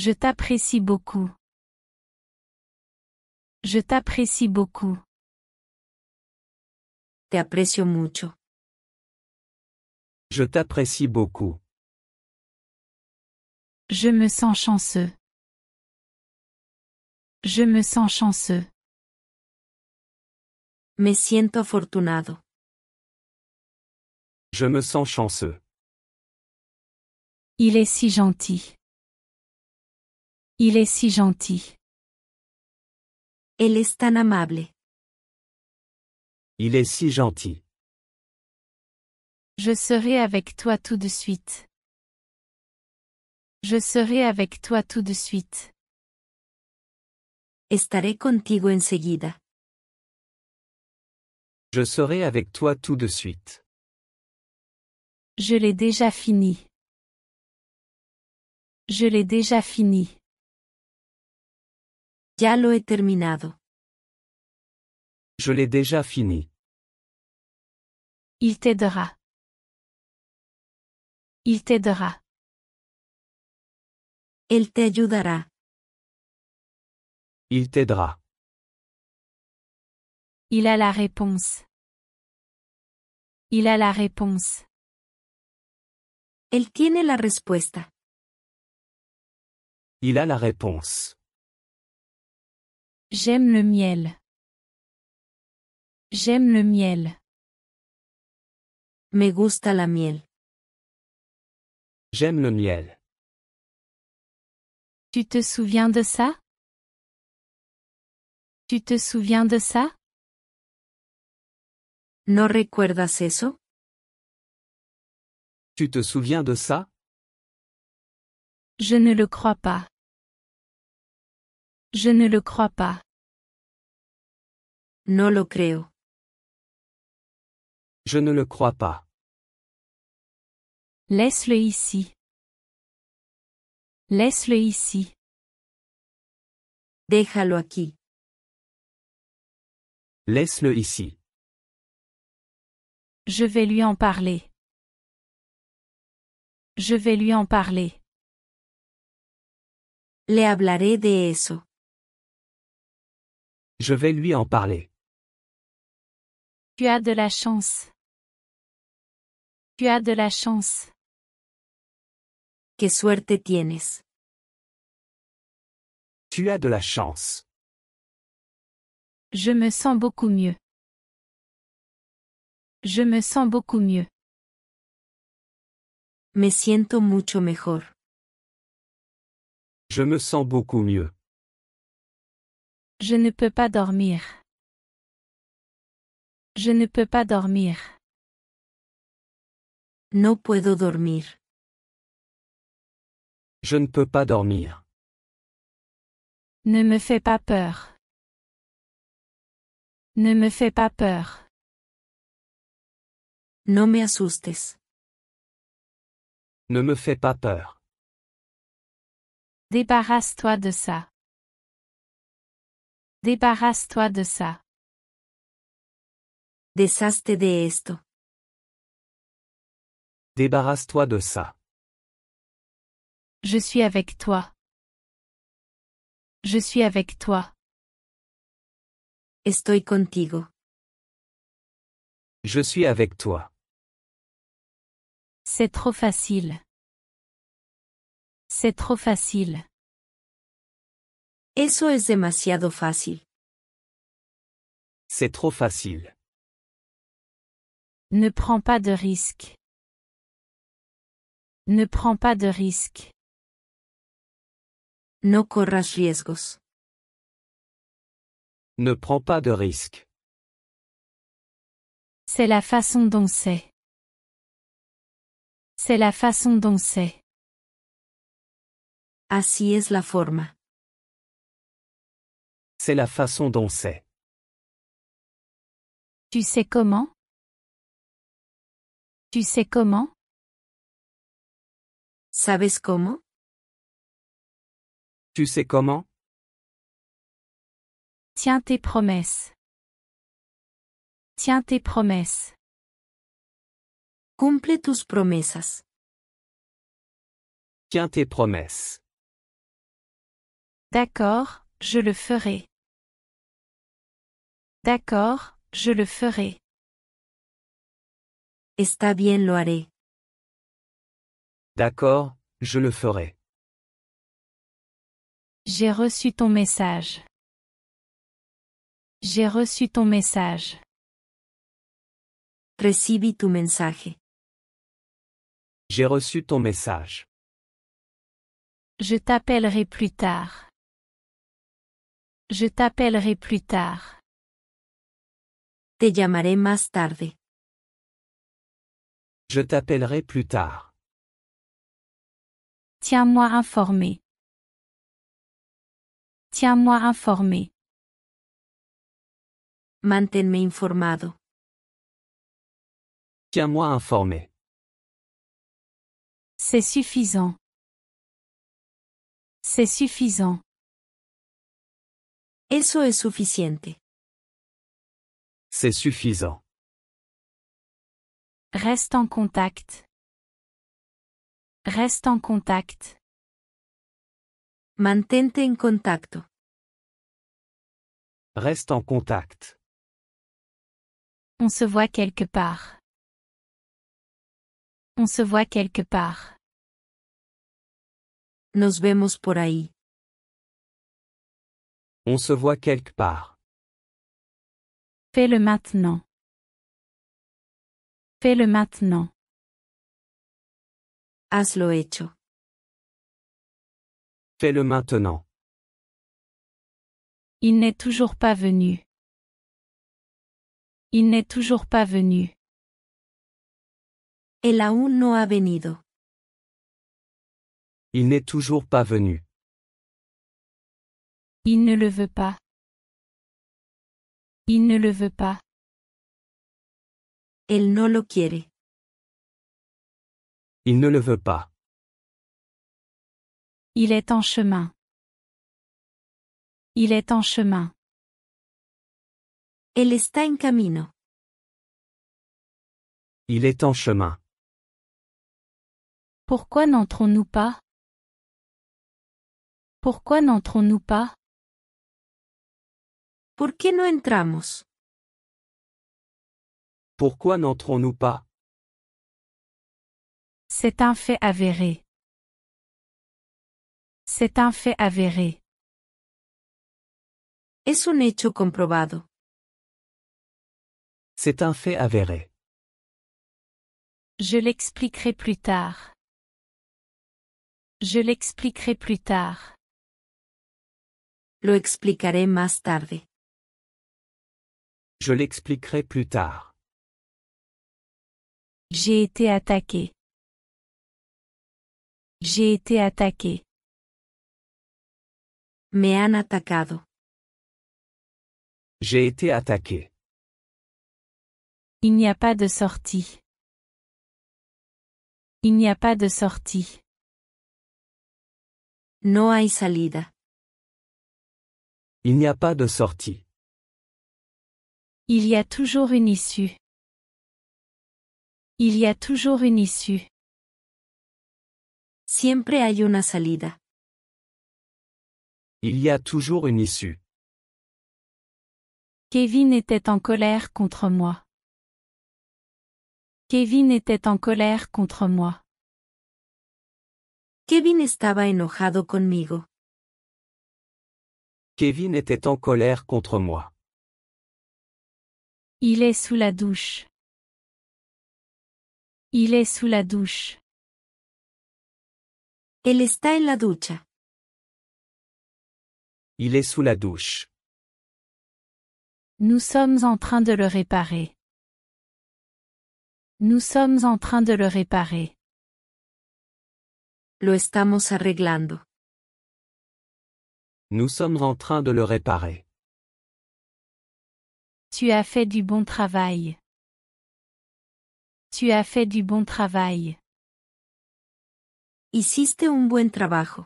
Je t'apprécie beaucoup. Je t'apprécie beaucoup. Te aprecio mucho. Je t'apprécie beaucoup. Je me sens chanceux. Je me sens chanceux. Me siento afortunado. Je me sens chanceux. Il est si gentil. Il est si gentil. Él es tan amable. Il est si gentil. Je serai avec toi tout de suite. Je serai avec toi tout de suite. Estaré contigo enseguida. Je serai avec toi tout de suite. Je l'ai déjà fini. Je l'ai déjà fini. Ya lo he terminado. Je l'ai déjà fini. Il t'aidera. Il t'aidera. Él te ayudará. Il t'aidera. Il a la réponse. Il a la réponse. Él tiene la respuesta. Il a la réponse. J'aime le miel. J'aime le miel. Me gusta la miel. J'aime le miel. Tu te souviens de ça? Tu te souviens de ça? ¿No recuerdas eso? Tu te souviens de ça? Je ne le crois pas. Je ne le crois pas. No lo creo. Je ne le crois pas. Laisse-le ici. Laisse-le ici. Déjalo aquí. Laisse-le ici. Je vais lui en parler. Je vais lui en parler. Le hablaré de eso. Je vais lui en parler. Tu as de la chance. Tu as de la chance. Qué suerte tienes. Tu as de la chance. Je me sens beaucoup mieux. Je me sens beaucoup mieux. Me siento mucho mejor. Je me sens beaucoup mieux. Je ne peux pas dormir. Je ne peux pas dormir. No puedo dormir. Je ne peux pas dormir. Ne me fais pas peur. Ne me fais pas peur. No me asustes. Ne me fais pas peur. Débarrasse-toi de ça. Débarrasse-toi de ça. Deshazte de esto. Débarrasse-toi de ça. Je suis avec toi. Je suis avec toi. Estoy contigo. Je suis avec toi. C'est trop facile. C'est trop facile. Eso es demasiado fácil. C'est trop facile. Ne prends pas de risques. Ne prends pas de risques. No corras riesgos. Ne prends pas de risques. C'est la façon dont c'est. C'est la façon dont c'est. Así es la forma. C'est la façon dont c'est. Tu sais comment? Tu sais comment? ¿Sabes cómo? Tu sais comment? Tiens tes promesses. Tiens tes promesses. Cumple tus promesas. Tiens tes promesses. D'accord, je le ferai. D'accord, je le ferai. Está bien, lo haré. D'accord, je le ferai. J'ai reçu ton message. J'ai reçu ton message. Recibí tu mensaje. J'ai reçu ton message. Je t'appellerai plus tard. Je t'appellerai plus tard. Te llamaré más tarde. Je t'appellerai plus tard. Tiens-moi informé. Tiens-moi informé. Manténme informado. Tiens-moi informé. C'est suffisant. C'est suffisant. Eso es suficiente. C'est suffisant. Reste en contact. Reste en contact. Mantente en contacto. Reste en contact. On se voit quelque part. On se voit quelque part. Nos vemos por ahí. On se voit quelque part. Fais-le maintenant. Fais-le maintenant. Hazlo hecho. Fais-le maintenant. Il n'est toujours pas venu. Il n'est toujours pas venu. Él aún no ha venido. Il n'est toujours pas venu. Il ne le veut pas. Il ne le veut pas. Él no lo quiere. Il ne le veut pas. Il est en chemin. Il est en chemin. Él está en camino. Il est en chemin. Pourquoi n'entrons-nous pas? Pourquoi n'entrons-nous pas? ¿Por qué no entramos? Pourquoi n'entrons-nous pas? C'est un fait avéré. C'est un fait avéré. Es un hecho comprobado. C'est un fait avéré. Je l'expliquerai plus tard. Je l'expliquerai plus tard. Lo explicaré más tarde. Je l'expliquerai plus tard. J'ai été attaqué. J'ai été attaqué. Me han atacado. J'ai été attaqué. Il n'y a pas de sortie. Il n'y a pas de sortie. No hay salida. Il n'y a pas de sortie. Il y a toujours une issue. Il y a toujours une issue. Siempre hay una salida. Il y a toujours une issue. Kevin était en colère contre moi. Kevin était en colère contre moi. Kevin estaba enojado conmigo. Kevin était en colère contre moi. Il est sous la douche. Il est sous la douche. Él está en la ducha. Il est sous la douche. Nous sommes en train de le réparer. Nous sommes en train de le réparer. Lo estamos arreglando. Nous sommes en train de le réparer. Tu as fait du bon travail. Tu as fait du bon travail. Hiciste un buen trabajo.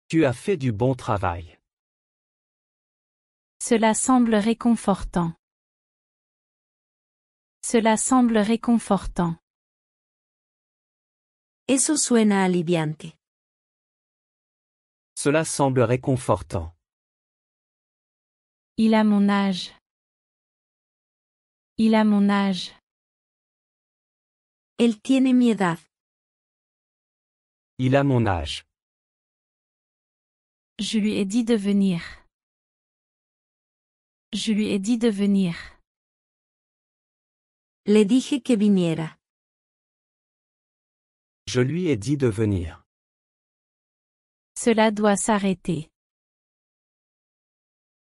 Tu as fait du bon travail. Cela semble réconfortant. Cela semble réconfortant. Eso suena aliviante. Cela semble réconfortant. Il a mon âge. Il a mon âge. Él tiene mi edad. Il a mon âge. Je lui ai dit de venir. Je lui ai dit de venir. Le dije que viniera. Je lui ai dit de venir. Cela doit s'arrêter.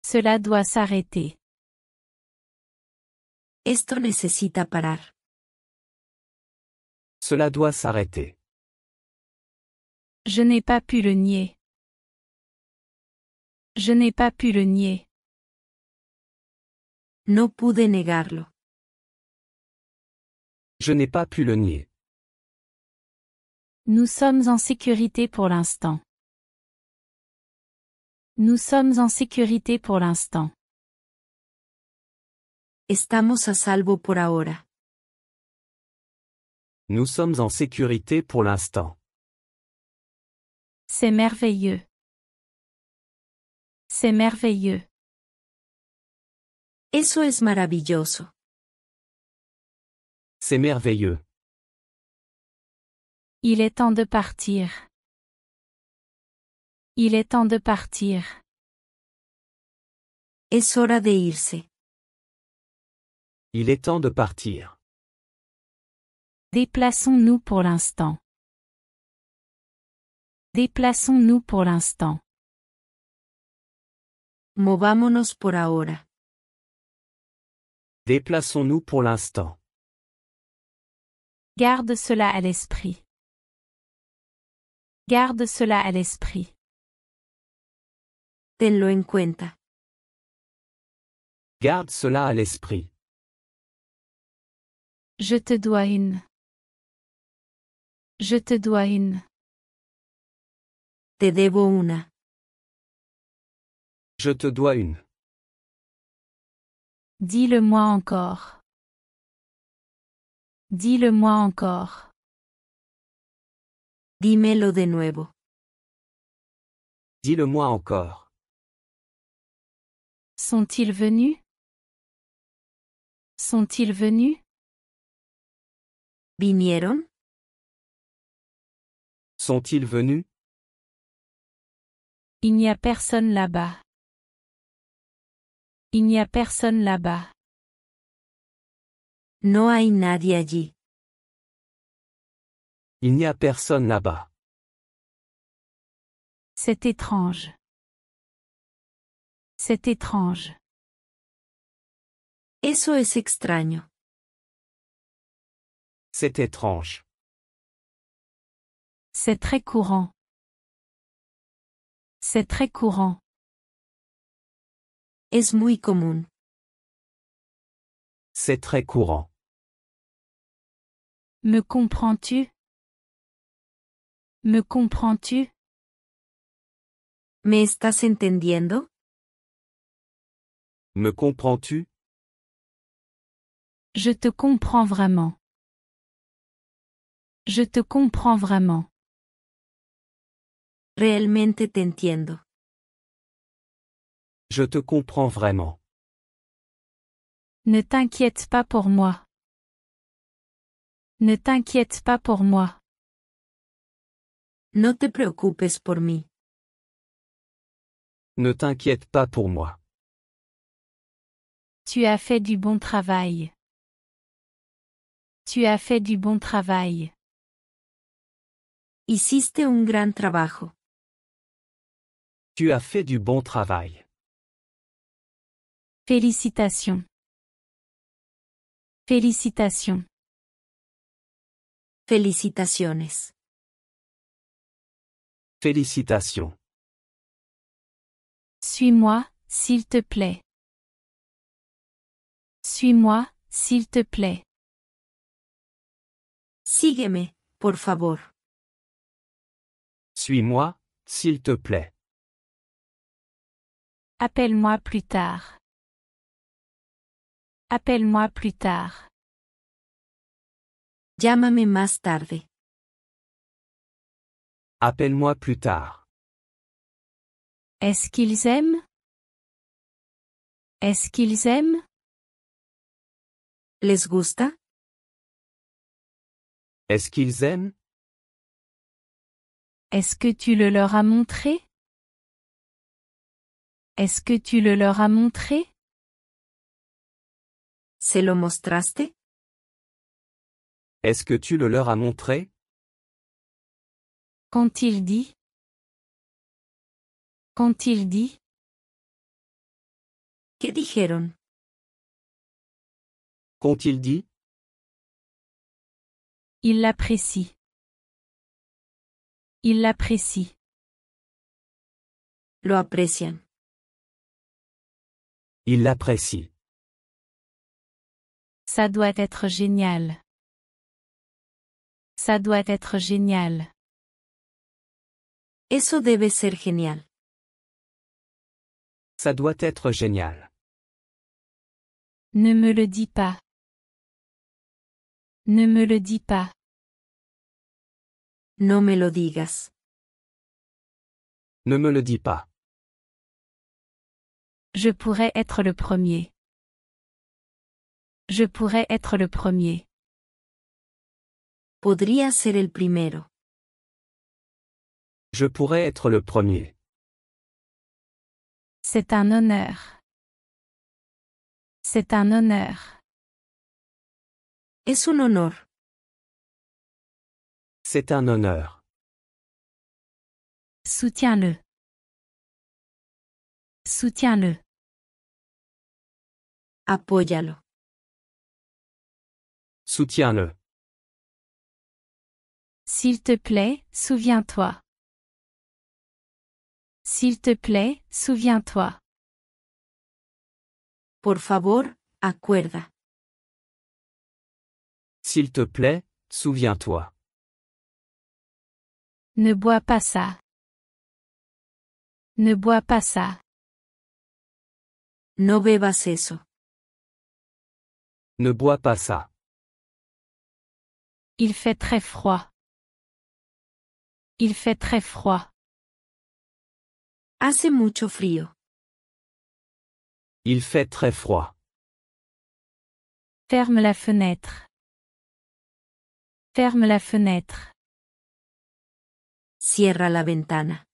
Cela doit s'arrêter. Esto necesita parar. Cela doit s'arrêter. Je n'ai pas pu le nier. Je n'ai pas pu le nier. No pude negarlo. Je n'ai pas pu le nier. Nous sommes en sécurité pour l'instant. Nous sommes en sécurité pour l'instant. Estamos a salvo por ahora. Nous sommes en sécurité pour l'instant. C'est merveilleux. C'est merveilleux. Eso es maravilloso. C'est merveilleux. Il est temps de partir. Il est temps de partir. Es hora de irse. Il est temps de partir. Déplaçons-nous pour l'instant. Déplaçons-nous pour l'instant. Movámonos por ahora. Déplaçons-nous pour l'instant. Garde cela à l'esprit. Garde cela à l'esprit. Tenlo en cuenta. Garde cela à l'esprit. Je te dois une. Je te dois une. Te debo una. Je te dois une. Dis-le-moi encore. Dis-le-moi encore. Dímelo de nuevo. Dis-le-moi encore. Sont-ils venus? Sont-ils venus? ¿Vinieron? Sont-ils venus? Il n'y a personne là-bas. Il n'y a personne là-bas. No hay nadie allí. Il n'y a personne là-bas. C'est étrange. C'est étrange. Eso es extraño. C'est étrange. C'est très courant. C'est très courant. Es muy común. C'est très courant. Me comprends-tu? Me comprends-tu? ¿Me estás entendiendo? Me comprends-tu? Je te comprends vraiment. Je te comprends vraiment. Realmente te entiendo. Je te comprends vraiment. Ne t'inquiète pas pour moi. Ne t'inquiète pas pour moi. No te preocupes por mí. Ne t'inquiète pas pour moi. Tu as fait du bon travail. Tu as fait du bon travail. Hiciste un gran trabajo. Tu as fait du bon travail. Félicitations. Félicitations. Felicitaciones. Félicitations. Suis-moi, s'il te plaît. Suis-moi, s'il te plaît. Sígueme, por favor. Suis-moi, s'il te plaît. Appelle-moi plus tard. Appelle-moi plus tard. Llámame más tarde. Appelle-moi plus tard. Est-ce qu'ils aiment? Est-ce qu'ils aiment? ¿Les gusta? Est-ce qu'ils aiment? Est-ce que tu le leur as montré? Est-ce que tu le leur as montré? ¿Se lo mostraste? Est-ce que tu le leur as montré? Quand il dit? Quand il dit? ¿Qué dijeron? Qu'ont-ils dit? Il l'apprécie. Il l'apprécie. Lo aprecian. Ils l'apprécient. Ça doit être génial. Ça doit être génial. Eso debe ser genial. Ça doit être génial. Ne me le dis pas. Ne me le dis pas. No me lo digas. Ne me le dis pas. Je pourrais être le premier. Je pourrais être le premier. Podría ser el primero. Je pourrais être le premier. C'est un honneur. C'est un honneur. Es un honor. C'est un honneur. Soutiens-le. Soutiens-le. Apóyalo. Soutiens-le. S'il te plaît, souviens-toi. S'il te plaît, souviens-toi. Por favor, acuerda. S'il te plaît, souviens-toi. Ne bois pas ça. Ne bois pas ça. No bebas eso. Ne bois pas ça. Il fait très froid. Il fait très froid. Hace mucho frío. Il fait très froid. Ferme la fenêtre. Ferme la fenêtre. Cierra la ventana.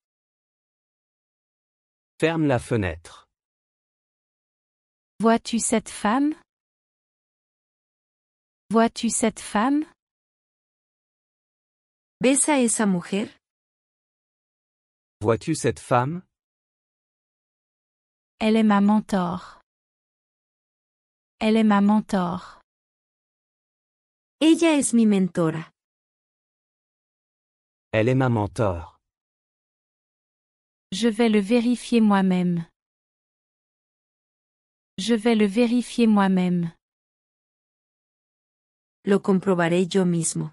Ferme la fenêtre. Vois-tu cette femme? Vois-tu cette femme? ¿Ves a esa mujer? Vois-tu cette femme? Elle est ma mentor. Elle est ma mentor. Ella es mi mentora. Elle est ma mentor. Je vais le vérifier moi-même. Je vais le vérifier moi-même. Lo comprobaré yo mismo.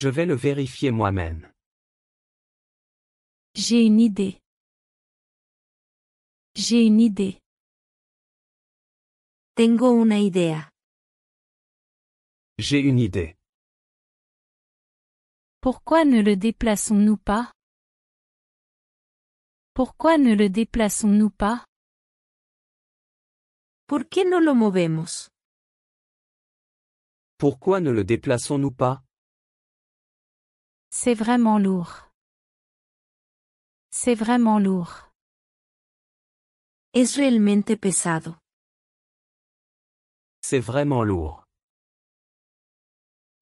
Je vais le vérifier moi-même. J'ai une idée. J'ai une idée. Tengo una idea. J'ai une idée. Pourquoi ne le déplaçons-nous pas? Pourquoi ne le déplaçons-nous pas? ¿Por qué no lo movemos? Pourquoi ne le déplaçons-nous pas? C'est vraiment lourd. C'est vraiment lourd. Es realmente pesado. C'est vraiment lourd.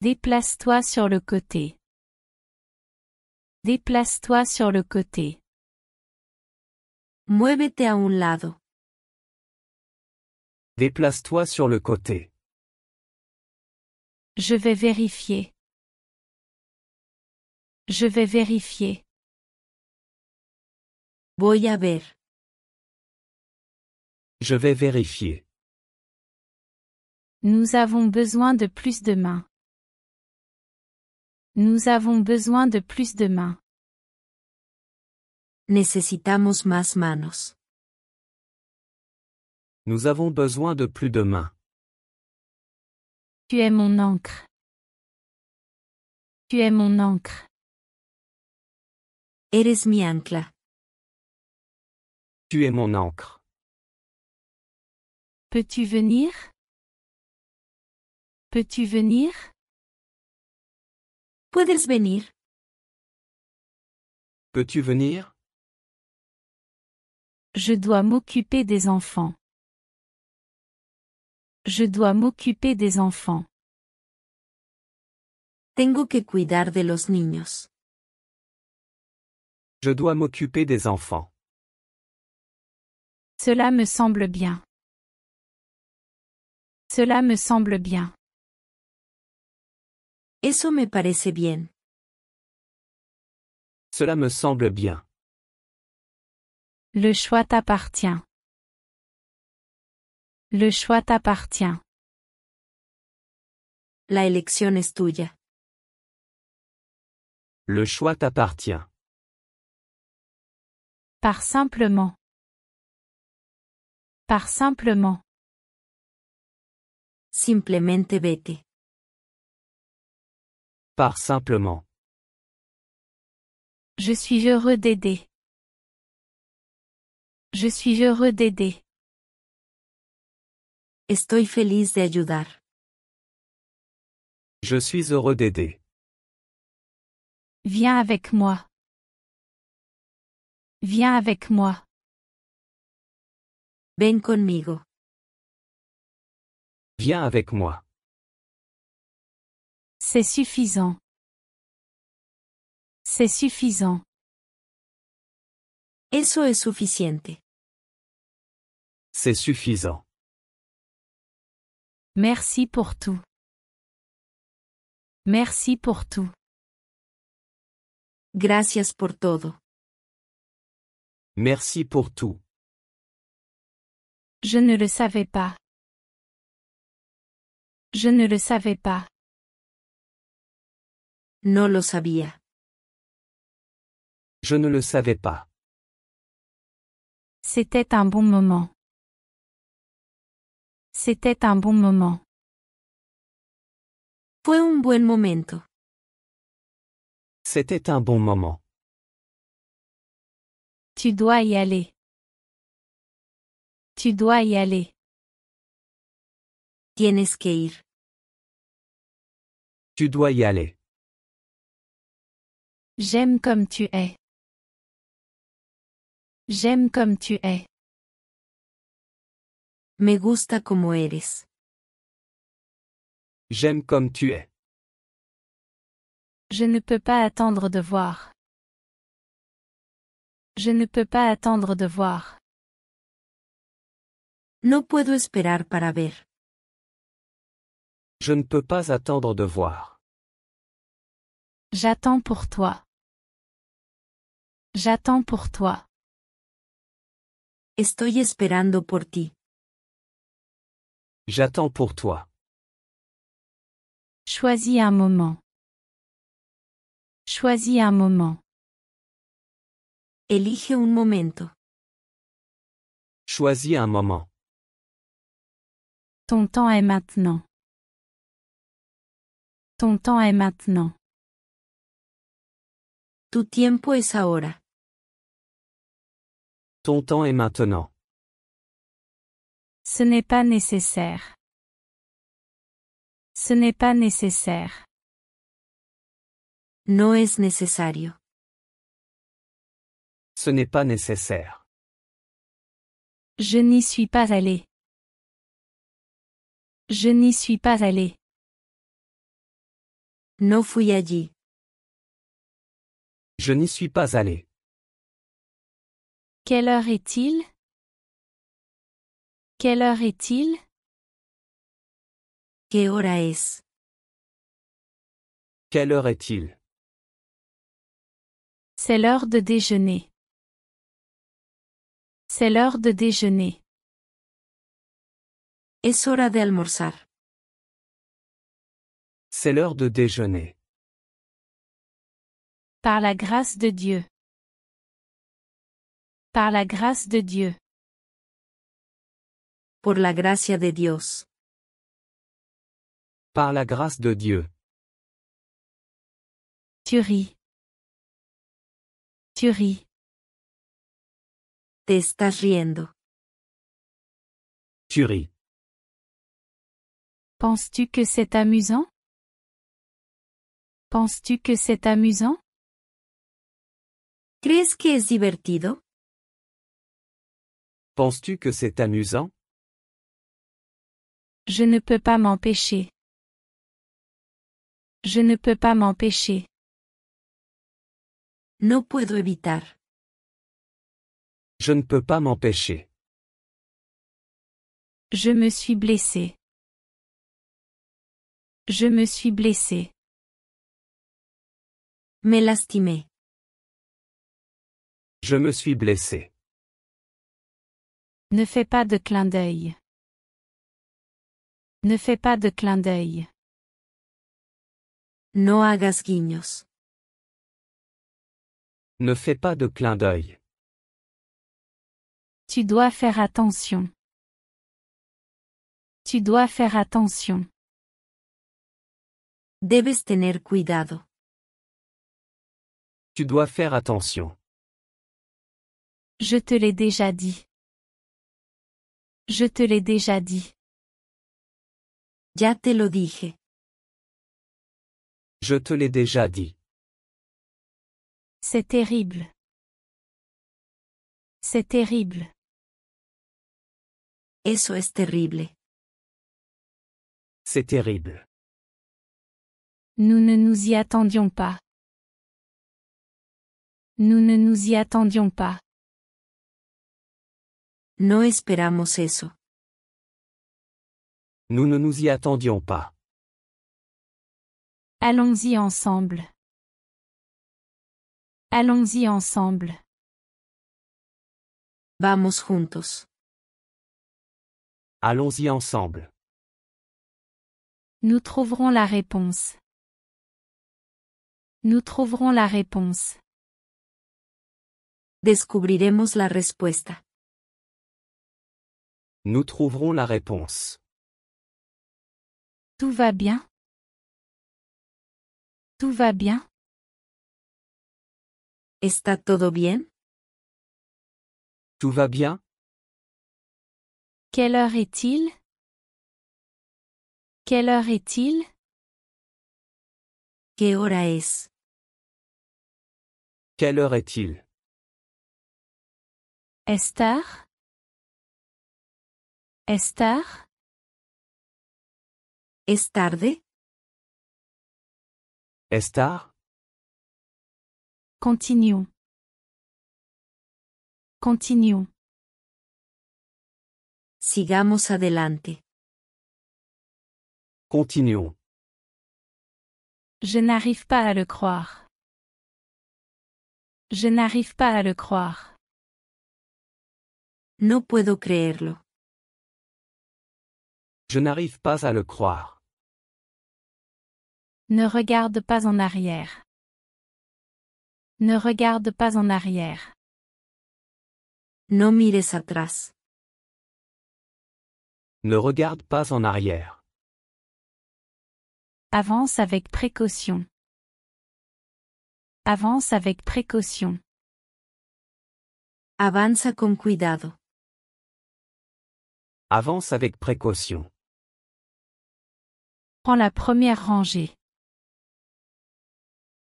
Déplace-toi sur le côté. Déplace-toi sur le côté. Muévete a un lado. Déplace-toi sur le côté. Je vais vérifier. Je vais vérifier. Voy a ver. Je vais vérifier. Nous avons besoin de plus de mains. Nous avons besoin de plus de mains. Necesitamos más manos. Nous avons besoin de plus de mains. Tu es mon encre. Tu es mon encre. Eres mi ancla. Tu es mon encre. Peux-tu venir? Peux-tu venir? ¿Puedes venir? Peux-tu venir? Je dois m'occuper des enfants. Je dois m'occuper des enfants. Tengo que cuidar de los niños. Je dois m'occuper des enfants. Cela me semble bien. Cela me semble bien. Eso me parece bien. Cela me semble bien. Le choix t'appartient. Le choix t'appartient. La elección es tuya. Le choix t'appartient. Par simplement. Par simplement. Simplemente vete. Pars simplement. Je suis heureux d'aider. Je suis heureux d'aider. Estoy feliz de ayudar. Je suis heureux d'aider. Viens avec moi. Viens avec moi. Ven conmigo. Viens avec moi. C'est suffisant. C'est suffisant. Eso es suficiente. C'est suffisant. Merci pour tout. Merci pour tout. Gracias por todo. Merci pour tout. Je ne le savais pas. Je ne le savais pas. No lo sabía. Je ne le savais pas. C'était un bon moment. C'était un bon moment. Fue un buen momento. C'était un bon moment. Tu dois y aller. Tu dois y aller. Tienes que ir. Tu dois y aller. J'aime comme tu es. J'aime comme tu es. Me gusta como eres. J'aime comme tu es. Je ne peux pas attendre de voir. Je ne peux pas attendre de voir. No puedo esperar para ver. Je ne peux pas attendre de voir. J'attends pour toi. J'attends pour toi. Estoy esperando por ti. J'attends pour toi. Choisis un moment. Choisis un moment. Elige un momento. Choisis un moment. Ton temps est maintenant. Ton temps est maintenant. Tu tiempo es ahora. Ton temps est maintenant. Ce n'est pas nécessaire. Ce n'est pas nécessaire. No es necesario. Ce n'est pas nécessaire. Je n'y suis pas allé. Je n'y suis pas allé. No fui allí. Je n'y suis pas allé. Quelle heure est-il? Quelle heure est-il? ¿Qué hora es? Quelle heure est-il? C'est l'heure de déjeuner. C'est l'heure de déjeuner. Es hora de almorzar. C'est l'heure de déjeuner. Par la grâce de Dieu. Par la grâce de Dieu. Por la gracia de Dios. Par la grâce de Dieu. Tu ris. Tu ris. Te estás riendo. Tu ris. Penses-tu que c'est amusant? Penses-tu que c'est amusant? ¿Crees que es divertido? Penses-tu que c'est amusant? Je ne peux pas m'empêcher. Je ne peux pas m'empêcher. No puedo evitar. Je ne peux pas m'empêcher. Je me suis blessé. Je me suis blessé. Me lastimé. Je me suis blessé. Ne fais pas de clin d'œil. Ne fais pas de clin d'œil. No hagas guiños. Ne fais pas de clin d'œil. Tu dois faire attention. Tu dois faire attention. Debes tener cuidado. Tu dois faire attention. Je te l'ai déjà dit. Je te l'ai déjà dit. Ya te lo dije. Je te l'ai déjà dit. C'est terrible. C'est terrible. Eso es terrible. C'est terrible. Nous ne nous y attendions pas. Nous ne nous y attendions pas. No esperamos eso. Nous ne nous y attendions pas. Allons-y ensemble. Allons-y ensemble. Vamos juntos. Allons-y ensemble. Nous trouverons la réponse. Nous trouverons la réponse. Descubriremos la respuesta. Nous trouverons la réponse. Tout va bien? Tout va bien? ¿Está todo bien? Tout va bien? Quelle heure est-il? Quelle heure est-il? ¿Qué hora es? Quelle heure est-il? Est-ce tard? Est-ce tard? ¿Es tarde? Est-ce tard? Continuons. Continuons. Sigamos adelante. Continuons. Je n'arrive pas à le croire. Je n'arrive pas à le croire. No puedo creerlo. Je n'arrive pas à le croire. Ne regarde pas en arrière. Ne regarde pas en arrière. No mires atrás. Ne regarde pas en arrière. Avance avec précaution. Avance avec précaution. Avanza con cuidado. Avance avec précaution. Prends la première rangée.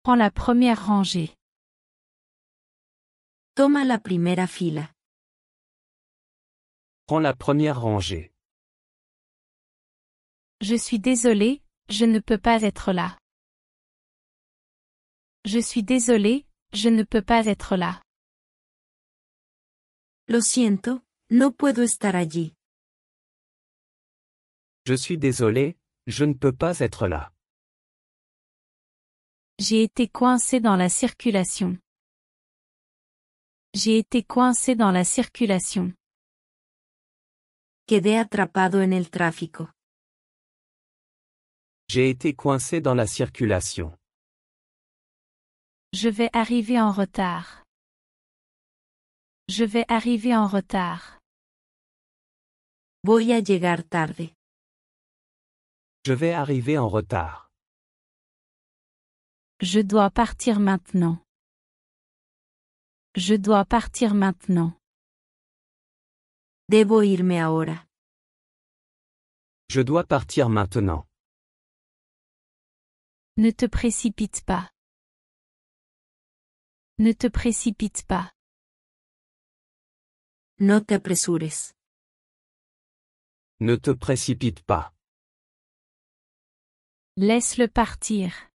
Prends la première rangée. Toma la primera fila. Prends la première rangée. Je suis désolé, je ne peux pas être là. Je suis désolé, je ne peux pas être là. Lo siento, no puedo estar allí. Je suis désolé, je ne peux pas être là. J'ai été coincé dans la circulation. J'ai été coincé dans la circulation. Quedé atrapado en el tráfico. J'ai été coincé dans la circulation. Je vais arriver en retard. Je vais arriver en retard. Voy a llegar tarde. Je vais arriver en retard. Je dois partir maintenant. Je dois partir maintenant. Debo irme ahora. Je dois partir maintenant. Ne te précipite pas. Ne te précipite pas. No te apresures. Ne te précipite pas. Laisse-le partir.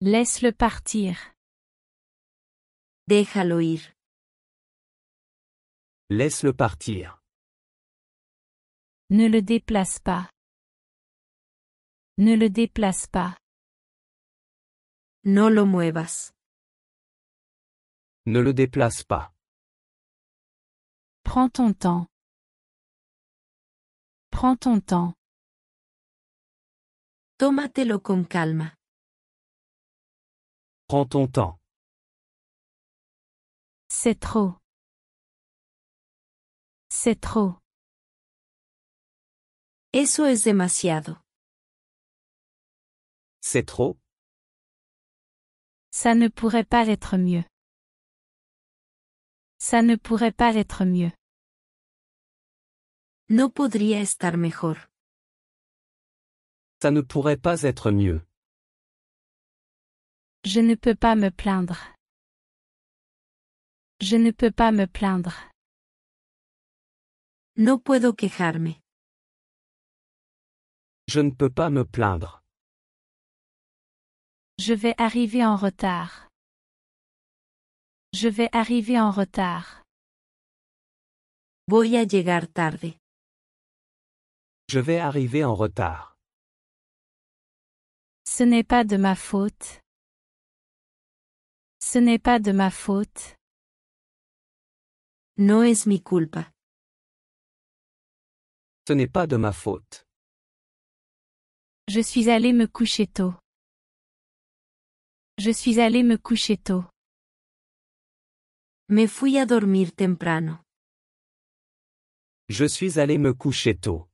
Laisse-le partir. Déjalo ir. Laisse-le partir. Ne le déplace pas. Ne le déplace pas. No lo muevas. Ne le déplace pas. Prends ton temps. Prends ton temps. Tómatelo con calma. Prends ton temps. C'est trop. C'est trop. Eso es demasiado. C'est trop? Ça ne pourrait pas être mieux. Ça ne pourrait pas être mieux. No podría estar mejor. Ça ne pourrait pas être mieux. Je ne peux pas me plaindre. Je ne peux pas me plaindre. No puedo quejarme. Je ne peux pas me plaindre. Je vais arriver en retard. Je vais arriver en retard. Voy a llegar tarde. Je vais arriver en retard. Ce n'est pas de ma faute. Ce n'est pas de ma faute. No es mi culpa. Ce n'est pas de ma faute. Je suis allé me coucher tôt. Je suis allé me coucher tôt. Me fui a dormir temprano. Je suis allé me coucher tôt.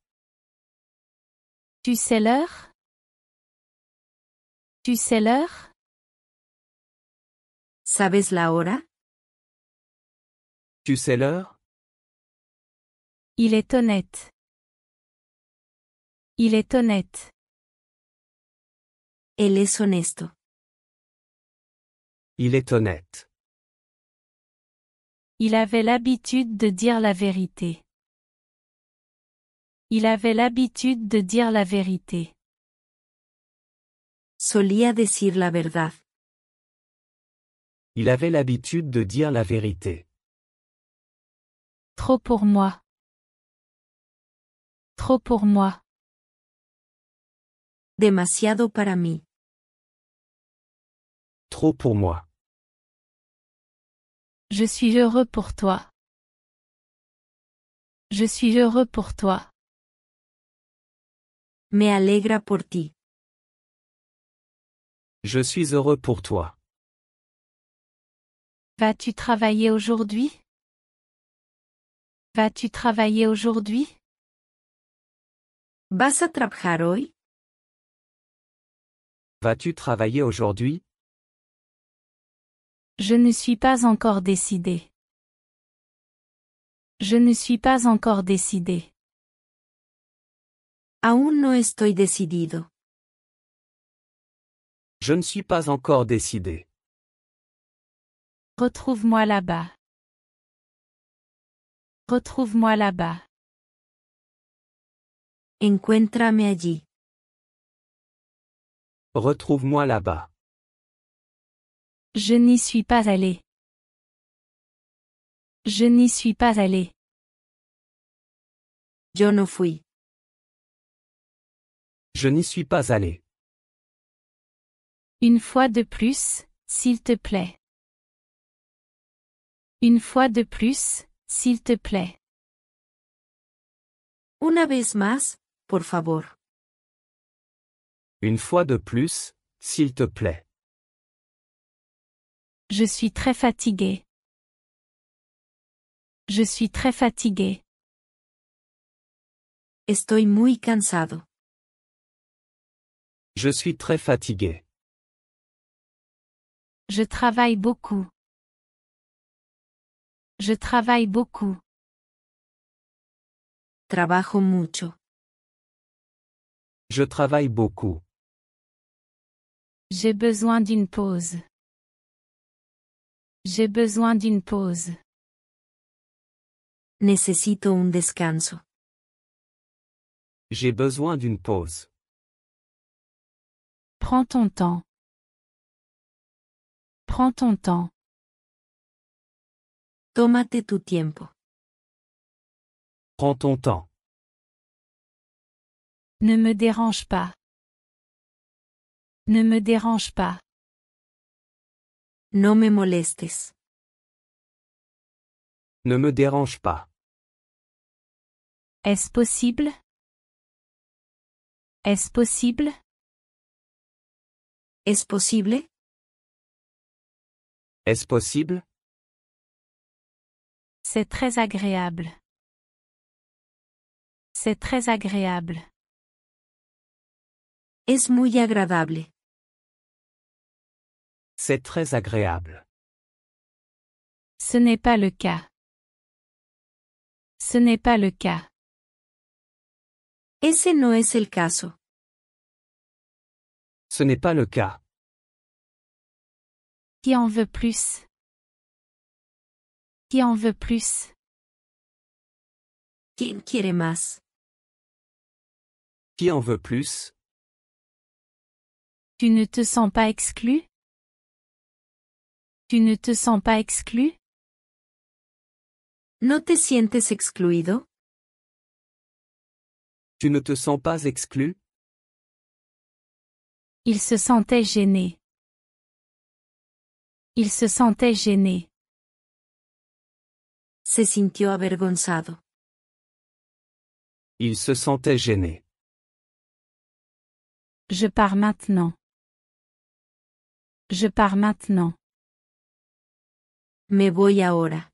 Tu sais l'heure? Tu sais l'heure? ¿Sabes la hora? Tu sais l'heure? Il est honnête. Il est honnête. Él es honesto. Il est honnête. Il avait l'habitude de dire la vérité. Il avait l'habitude de dire la vérité. Solía decir la verdad. Il avait l'habitude de dire la vérité. Trop pour moi. Trop pour moi. Demasiado para mí. Trop pour moi. Je suis heureux pour toi. Je suis heureux pour toi. Me alegra por ti. Je suis heureux pour toi. Vas-tu travailler aujourd'hui? Vas-tu travailler aujourd'hui? ¿Vas a trabajar hoy? Vas-tu travailler aujourd'hui? Je ne suis pas encore décidé. Je ne suis pas encore décidé. Aún no estoy decidido. Je ne suis pas encore décidé. Retrouve-moi là-bas. Retrouve-moi là-bas. Encuéntrame allí. Retrouve-moi là-bas. Je n'y suis pas allé. Je n'y suis pas allé. Yo no fui. Je n'y suis pas allé. Une fois de plus, s'il te plaît. Une fois de plus, s'il te plaît. Una vez más, por favor. Une fois de plus, s'il te plaît. Je suis très fatigué. Je suis très fatigué. Estoy muy cansado. Je suis très fatigué. Je travaille beaucoup. Je travaille beaucoup. Trabajo mucho. Je travaille beaucoup. J'ai besoin d'une pause. J'ai besoin d'une pause. Necesito un descanso. J'ai besoin d'une pause. Prends ton temps. Prends ton temps. Tómate tu tiempo. Prends ton temps. Ne me dérange pas. Ne me dérange pas. No me molestes. Ne me dérange pas. Est-ce possible? Est-ce possible? ¿Es posible? Est-ce possible? C'est très agréable. C'est très agréable. Es muy agradable. C'est très agréable. Ce n'est pas le cas. Ce n'est pas le cas. Ese no es el caso. Ce n'est pas le cas. Qui en veut plus? Qui en veut plus? ¿Quién quiere más? Qui en veut plus? Tu ne te sens pas exclu? Tu ne te sens pas exclu? ¿No te sientes excluido? Tu ne te sens pas exclu? Il se sentait gêné. Il se sentait gêné. Se sintió avergonzado. Il se sentait gêné. Je pars maintenant. Je pars maintenant. Me voy ahora.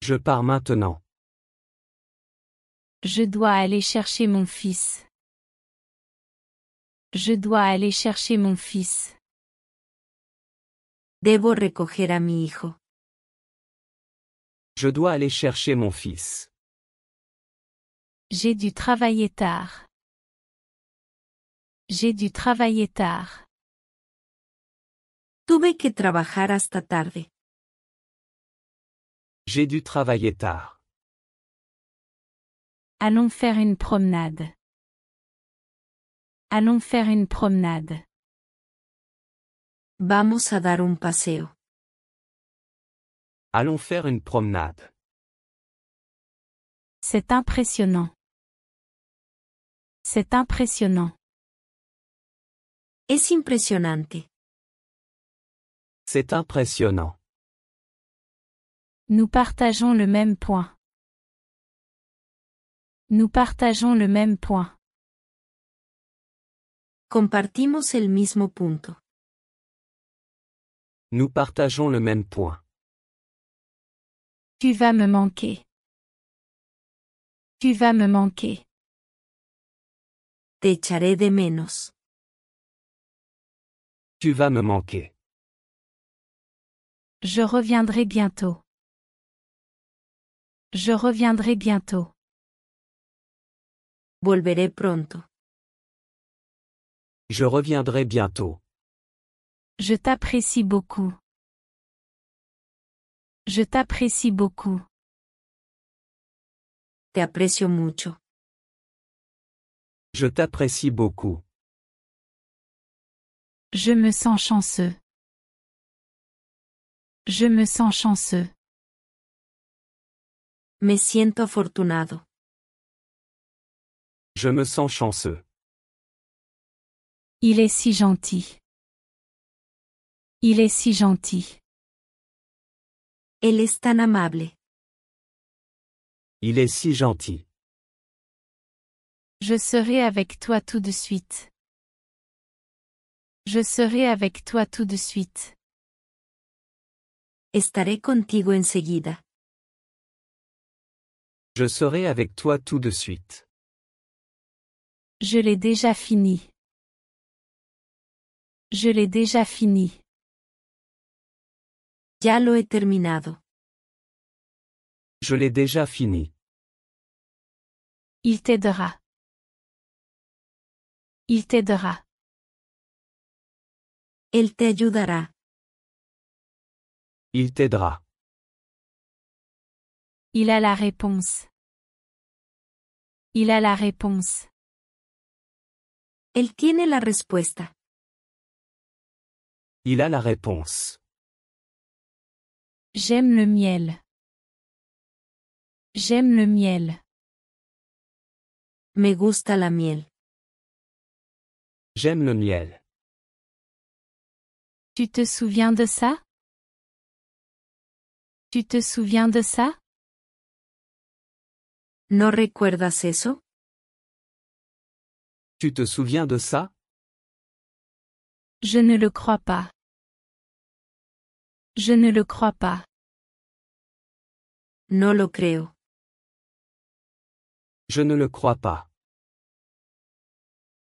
Je pars maintenant. Je dois aller chercher mon fils. Je dois aller chercher mon fils. Debo recoger a mi hijo. Je dois aller chercher mon fils. J'ai dû travailler tard. J'ai dû travailler tard. Tuve que trabajar hasta tarde. J'ai dû travailler tard. Allons faire une promenade. Allons faire une promenade. Vamos a dar un paseo. Allons faire une promenade. C'est impressionnant. C'est impressionnant. Es impresionante. C'est impressionnant. Nous partageons le même point. Nous partageons le même point. Compartimos el mismo punto. Nous partageons le même point. Tu vas me manquer. Tu vas me manquer. Te echaré de menos. Tu vas me manquer. Je reviendrai bientôt. Je reviendrai bientôt. Volveré pronto. Je reviendrai bientôt. Je t'apprécie beaucoup. Je t'apprécie beaucoup. Te aprecio mucho. Je t'apprécie beaucoup. Je me sens chanceux. Je me sens chanceux. Me siento afortunado. Je me sens chanceux. Il est si gentil. Il est si gentil. Él es tan amable. Il est si gentil. Je serai avec toi tout de suite. Je serai avec toi tout de suite. Estaré contigo enseguida. Je serai avec toi tout de suite. Je l'ai déjà fini. Je l'ai déjà fini. Ya lo he terminado. Je l'ai déjà fini. Il t'aidera. Il t'aidera. Él te ayudará. Il t'aidera. Il a la réponse. Il a la réponse. Él tiene la respuesta. Il a la réponse. J'aime le miel. J'aime le miel. Me gusta la miel. J'aime le miel. Tu te souviens de ça? Tu te souviens de ça? ¿No recuerdas eso? Tu te souviens de ça? Je ne le crois pas. Je ne le crois pas. No lo creo. Je ne le crois pas.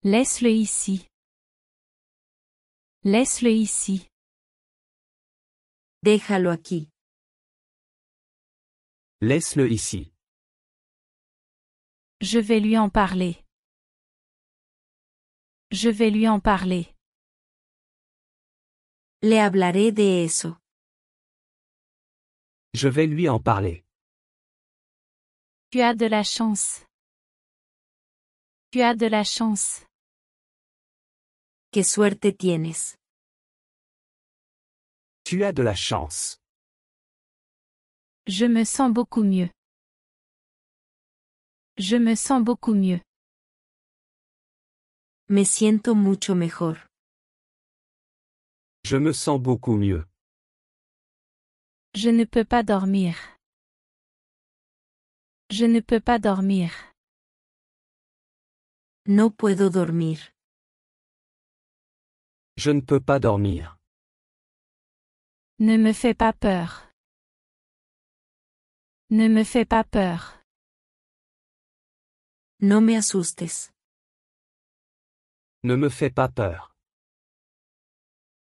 Laisse-le ici. Laisse-le ici. Déjalo aquí. Laisse-le ici. Je vais lui en parler. Je vais lui en parler. Le hablaré de eso. Je vais lui en parler. Tu as de la chance. Tu as de la chance. Qué suerte tienes. Tu as de la chance. Je me sens beaucoup mieux. Je me sens beaucoup mieux. Me siento mucho mejor. Je me sens beaucoup mieux. Je ne peux pas dormir. Je ne peux pas dormir. No puedo dormir. Je ne peux pas dormir. Ne me fais pas peur. Ne me fais pas peur. No me asustes. Ne me fais pas peur.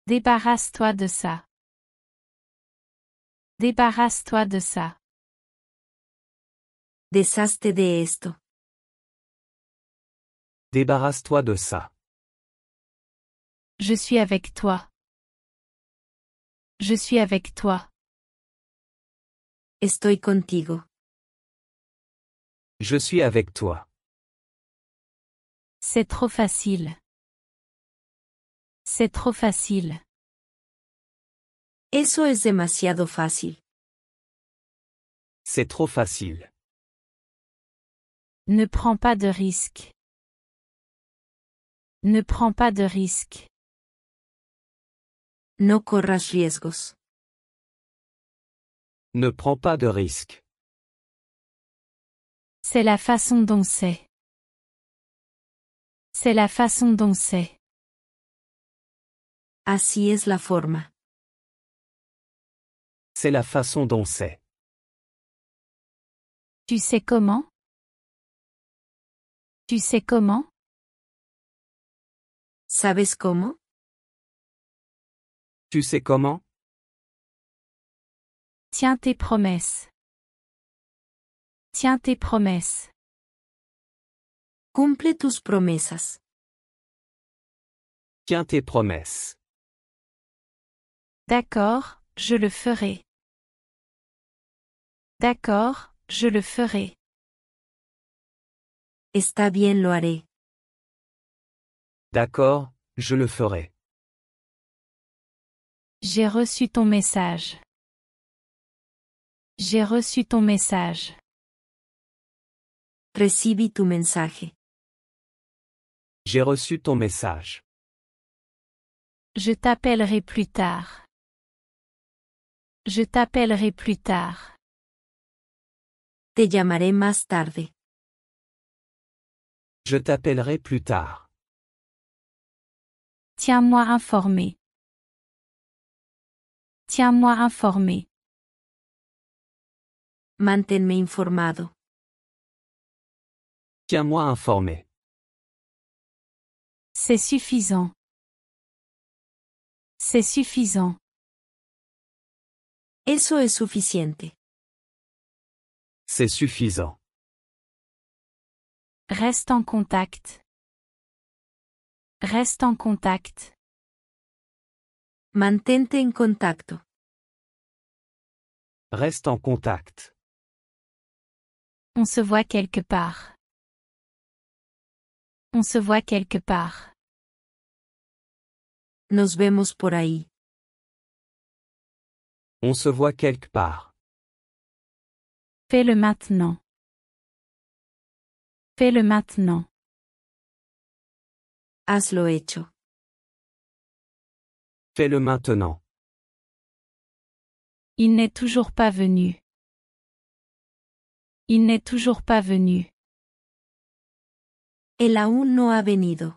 Débarrasse-toi de ça. Débarrasse-toi de ça. Deshazte de esto. Débarrasse-toi de ça. Je suis avec toi. Je suis avec toi. Estoy contigo. Je suis avec toi. C'est trop facile. C'est trop facile. Eso es demasiado fácil. C'est trop facile. Ne prends pas de risques. Ne prends pas de risques. No corras riesgos. Ne prends pas de risques. C'est la façon dont c'est. C'est la façon dont c'est. Así es la forma. C'est la façon dont c'est. Tu sais comment? Tu sais comment? ¿Sabes cómo? Tu sais comment? Tiens tes promesses. Tiens tes promesses. Cumple tus promesas. Tiens tes promesses. D'accord, je le ferai. D'accord, je le ferai. Está bien, lo haré. D'accord, je le ferai. J'ai reçu ton message. J'ai reçu ton message. Recibí tu mensaje. J'ai reçu ton message. Je t'appellerai plus tard. Je t'appellerai plus tard. Te llamaré más tarde. Je t'appellerai plus tard. Tiens-moi informé. Tiens-moi informé. Manténme informado. Tiens-moi informé. C'est suffisant. C'est suffisant. Eso es suficiente. C'est suffisant. Reste en contact. Reste en contact. Mantente en contacto. Reste en contact. On se voit quelque part. On se voit quelque part. Nos vemos por ahí. On se voit quelque part. Fais-le maintenant. Fais-le maintenant. Hazlo hecho. Fais-le maintenant. Il n'est toujours pas venu. Il n'est toujours pas venu. Él aún no ha venido.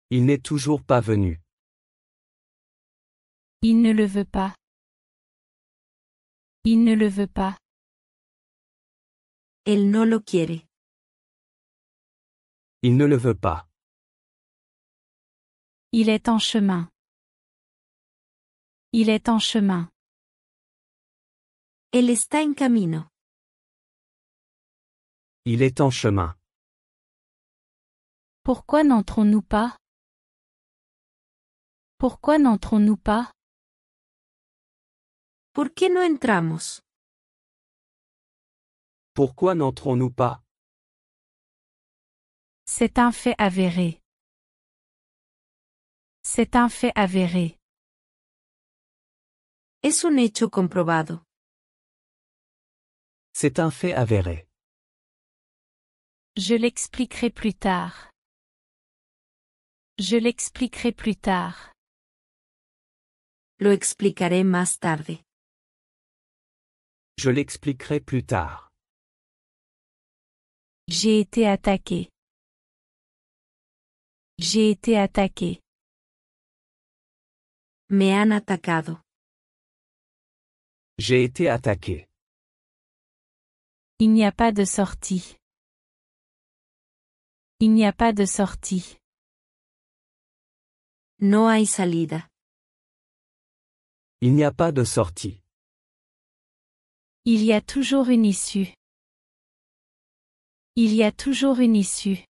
Il n'est toujours pas venu. Il ne le veut pas. Il ne le veut pas. Él no lo quiere. Il ne le veut pas. Il est en chemin. Il est en chemin. Él está en camino. Il est en chemin. Pourquoi n'entrons-nous pas? Pourquoi n'entrons-nous pas? ¿Por qué no entramos? Pourquoi n'entrons-nous pas? C'est un fait avéré. C'est un fait avéré. Es un hecho comprobado. C'est un fait avéré. Je l'expliquerai plus tard. Je l'expliquerai plus tard. Lo explicaré más tarde. Je l'expliquerai plus tard. J'ai été attaqué. J'ai été attaqué. Me han atacado. J'ai été attaqué. Il n'y a pas de sortie. Il n'y a pas de sortie. No hay salida. Il n'y a pas de sortie. Il y a toujours une issue. Il y a toujours une issue.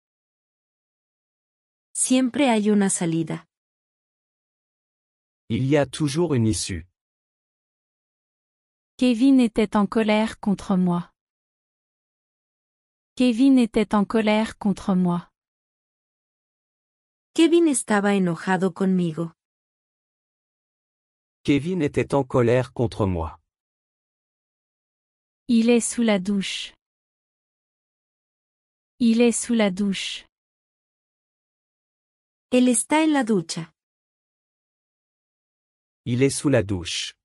Siempre hay una salida. Il y a toujours une issue. Kevin était en colère contre moi. Kevin était en colère contre moi. Kevin estaba enojado conmigo. Kevin était en colère contre moi. Il est sous la douche. Il est sous la douche. Él está en la ducha. Il est sous la douche.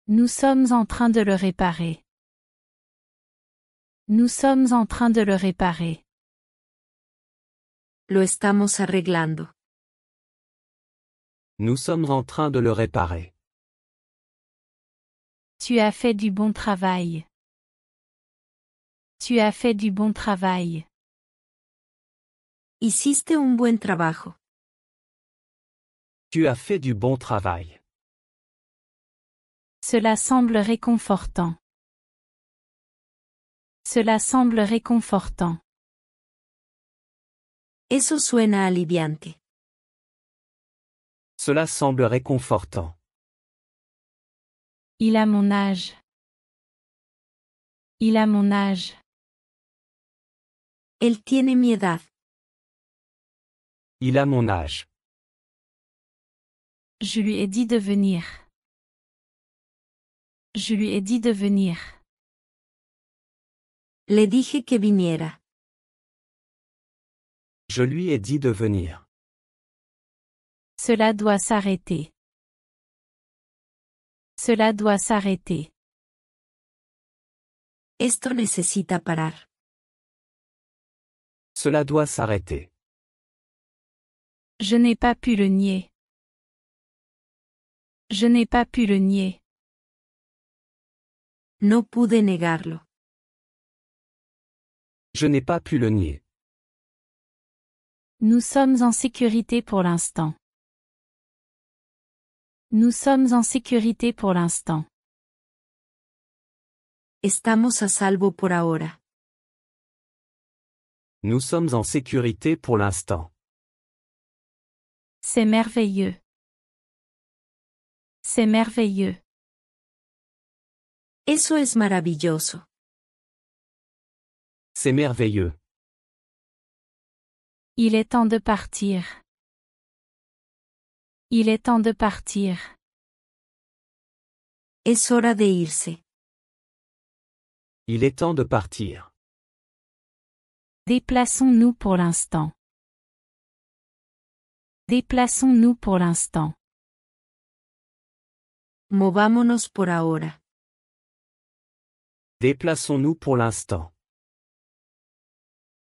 Nous sommes en train de le réparer. Nous sommes en train de le réparer. Lo estamos arreglando. Nous sommes en train de le réparer. Tu as fait du bon travail. Tu as fait du bon travail. Hiciste un buen trabajo. Tu as fait du bon travail. Cela semble réconfortant. Cela semble réconfortant. Eso suena aliviante. Cela semble réconfortant. Il a mon âge. Il a mon âge. Él tiene mi edad. Il a mon âge. Je lui ai dit de venir. Je lui ai dit de venir. Le dije que viniera. Je lui ai dit de venir. Cela doit s'arrêter. Cela doit s'arrêter. Esto necesita parar. Cela doit s'arrêter. Je n'ai pas pu le nier. Je n'ai pas pu le nier. No pude negarlo. Je n'ai pas pu le nier. Nous sommes en sécurité pour l'instant. Nous sommes en sécurité pour l'instant. Estamos a salvo por ahora. Nous sommes en sécurité pour l'instant. C'est merveilleux. C'est merveilleux. Eso es maravilloso. C'est merveilleux. Il est temps de partir. Il est temps de partir. Es hora de irse. Il est temps de partir. Déplaçons-nous pour l'instant. Déplaçons-nous pour l'instant. Movámonos por ahora. Déplaçons-nous pour l'instant.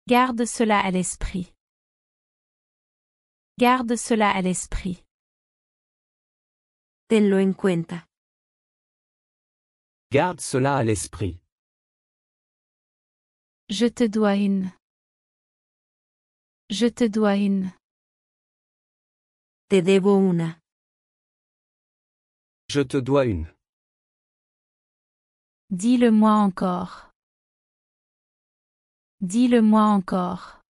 Garde cela à l'esprit. Garde cela à l'esprit. Tenlo en cuenta. Garde cela à l'esprit. Je te dois une. Je te dois une. Te debo una. Je te dois une. Dis-le-moi encore. Dis-le-moi encore.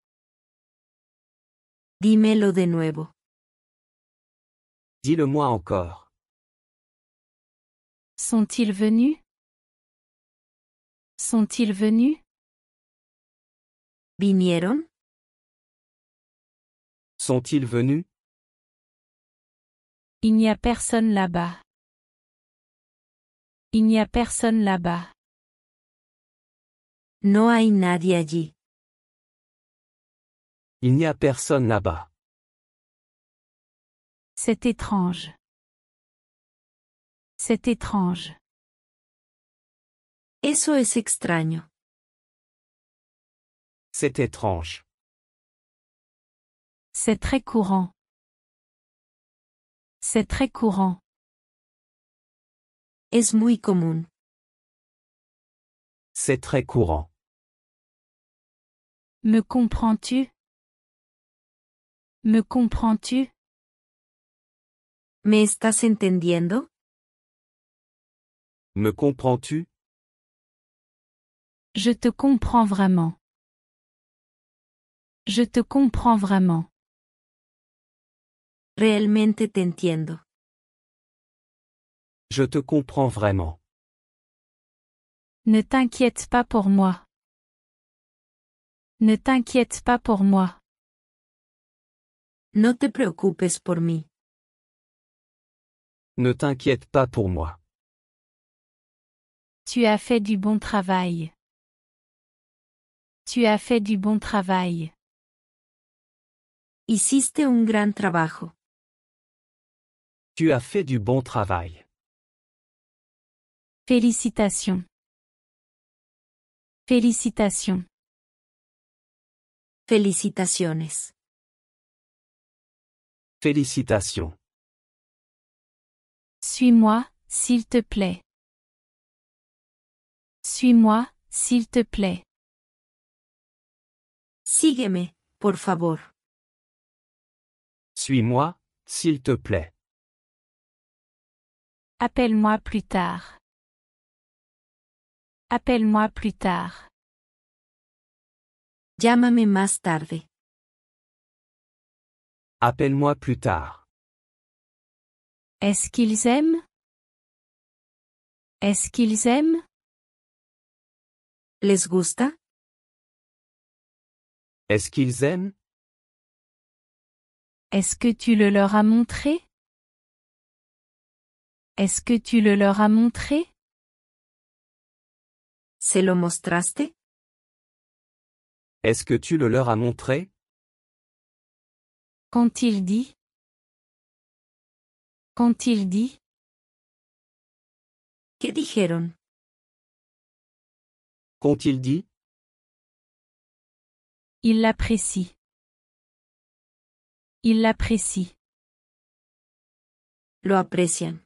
Dímelo de nuevo. Dis-le-moi encore. Sont-ils venus? Sont-ils venus? ¿Vinieron? Sont-ils venus? Il n'y a personne là-bas. Il n'y a personne là-bas. No hay nadie allí. Il n'y a personne là-bas. C'est étrange. C'est étrange. Eso es extraño. C'est étrange. C'est très courant. C'est très courant. Es muy común. C'est très courant. Me comprends-tu? Me comprends-tu? ¿Me estás entendiendo? Me comprends-tu? Je te comprends vraiment. Je te comprends vraiment. Realmente te entiendo. Je te comprends vraiment. Ne t'inquiète pas pour moi. Ne t'inquiète pas pour moi. No te preocupes por mí. Ne t'inquiète pas pour moi. Tu as fait du bon travail. Tu as fait du bon travail. Hiciste un gran trabajo. Tu as fait du bon travail. Félicitations. Félicitations. Felicitaciones. Félicitations. Suis-moi, s'il te plaît. Suis-moi, s'il te plaît. Sígueme, por favor. Suis-moi, s'il te plaît. Appelle-moi plus tard. Appelle-moi plus tard. Llámame más tarde. Appelle-moi plus tard. Est-ce qu'ils aiment? Est-ce qu'ils aiment? ¿Les gusta? Est-ce qu'ils aiment? Est-ce que tu le leur as montré? Est-ce que tu le leur as montré? ¿Se lo mostraste? Est-ce que tu le leur as montré? Qu'ont-ils dit? Qu'ont-ils dit? ¿Qué dijeron? Qu'ont-ils dit? Ils l'apprécient. Ils l'apprécient. Lo aprecian.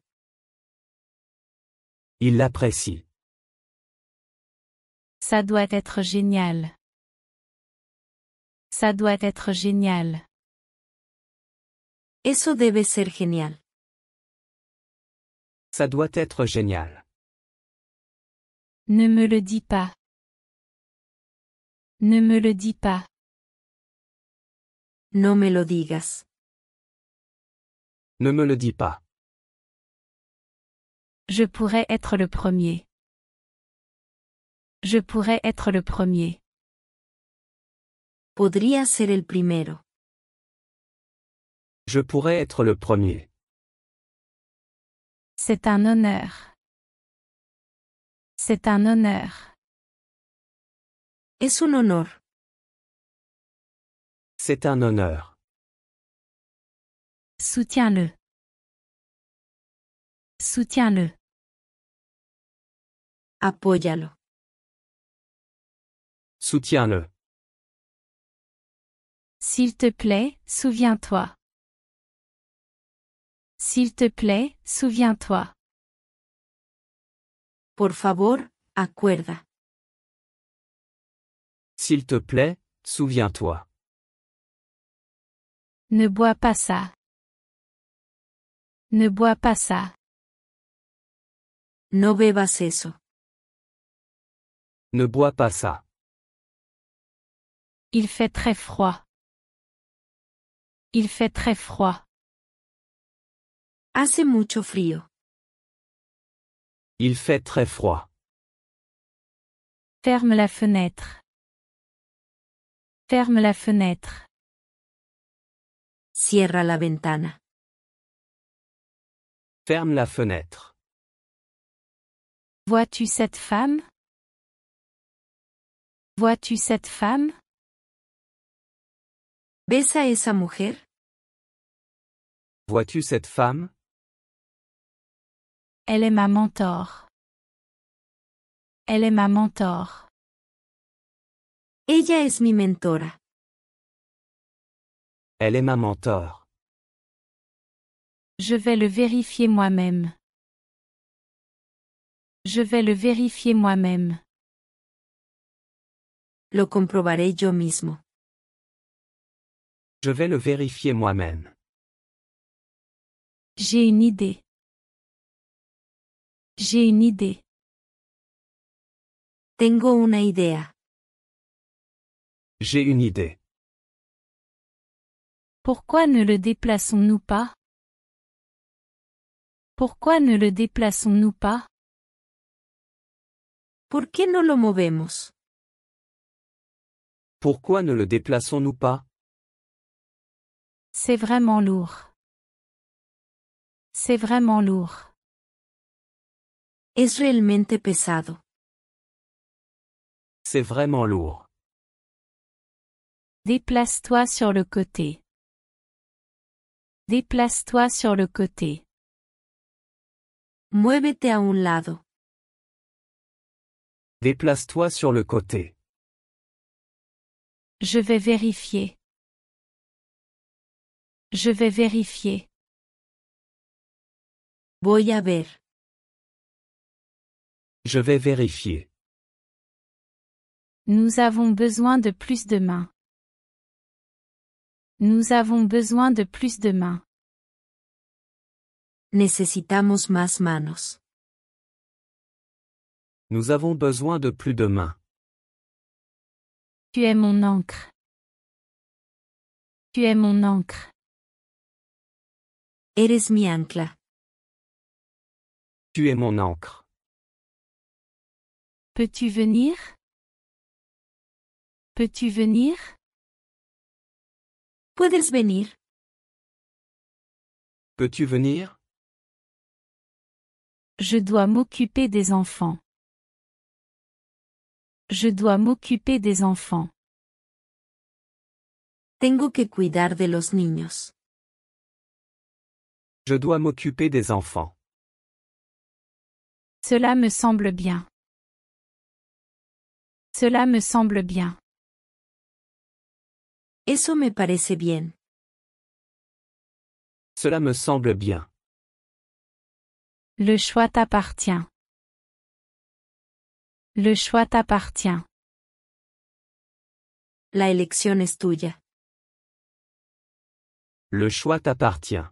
Ils l'apprécient. Ça doit être génial. Ça doit être génial. Eso debe ser genial. Ça doit être génial. Ne me le dis pas. Ne me le dis pas. No me lo digas. Ne me le dis pas. Je pourrais être le premier. Je pourrais être le premier. Podría ser el primero. Je pourrais être le premier. C'est un honneur. C'est un honneur. Es un honor. C'est un honneur. Soutiens-le. Soutiens-le. Apóyalo. Soutiens-le. S'il te plaît, souviens-toi. S'il te plaît, souviens-toi. Por favor, acuerda. S'il te plaît, souviens-toi. Ne bois pas ça. Ne bois pas ça. No bebas eso. Ne bois pas ça. Il fait très froid. Il fait très froid. Hace mucho frío. Il fait très froid. Ferme la fenêtre. Ferme la fenêtre. Cierra la ventana. Ferme la fenêtre. Vois-tu cette femme? Vois-tu cette femme? ¿Ves a esa mujer? Vois-tu cette femme? Elle est ma mentor. Elle est ma mentor. Ella es mi mentora. Elle est ma mentor. Je vais le vérifier moi-même. Je vais le vérifier moi-même. Lo comprobaré yo mismo. Je vais le vérifier moi-même. J'ai une idée. J'ai une idée. Tengo una idea. J'ai une idée. Pourquoi ne le déplaçons-nous pas? Pourquoi ne le déplaçons-nous pas? ¿Por qué no lo movemos? Pourquoi ne le déplaçons-nous pas? C'est vraiment lourd. C'est vraiment lourd. Es realmente pesado. C'est vraiment lourd. Déplace-toi sur le côté. Déplace-toi sur le côté. Muévete a un lado. Déplace-toi sur le côté. Je vais vérifier. Je vais vérifier. Voy a ver. Je vais vérifier. Nous avons besoin de plus de mains. Nous avons besoin de plus de mains. Necesitamos más manos. Nous avons besoin de plus de mains. Tu es mon encre. Tu es mon encre. Eres mi ancla. Tu es mon encre. Peux-tu venir? Peux-tu venir? ¿Puedes venir? Peux-tu venir? Je dois m'occuper des enfants. Je dois m'occuper des enfants. Tengo que cuidar de los niños. Je dois m'occuper des enfants. Cela me semble bien. Cela me semble bien. Eso me parece bien. Cela me semble bien. Le choix t'appartient. Le choix t'appartient. La elección es tuya. Le choix t'appartient.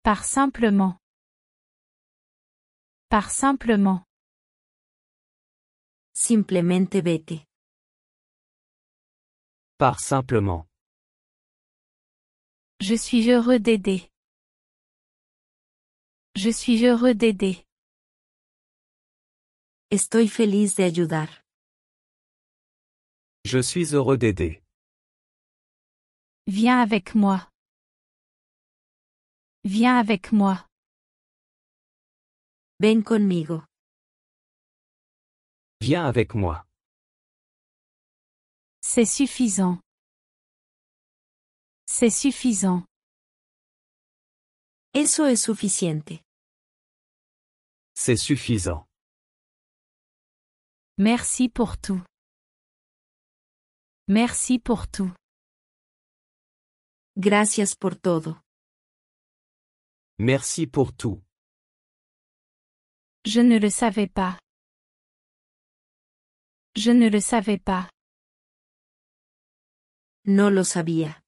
Par simplement. Par simplement. Simplemente vete. Pars simplement. Je suis heureux d'aider. Je suis heureux d'aider. Estoy feliz de ayudar. Je suis heureux d'aider. Viens avec moi. Viens avec moi. Ven conmigo. Viens avec moi. C'est suffisant. C'est suffisant. Eso es suficiente. C'est suffisant. Merci pour tout. Merci pour tout. Gracias por todo. Merci pour tout. Je ne le savais pas. Je ne le savais pas. No lo sabía.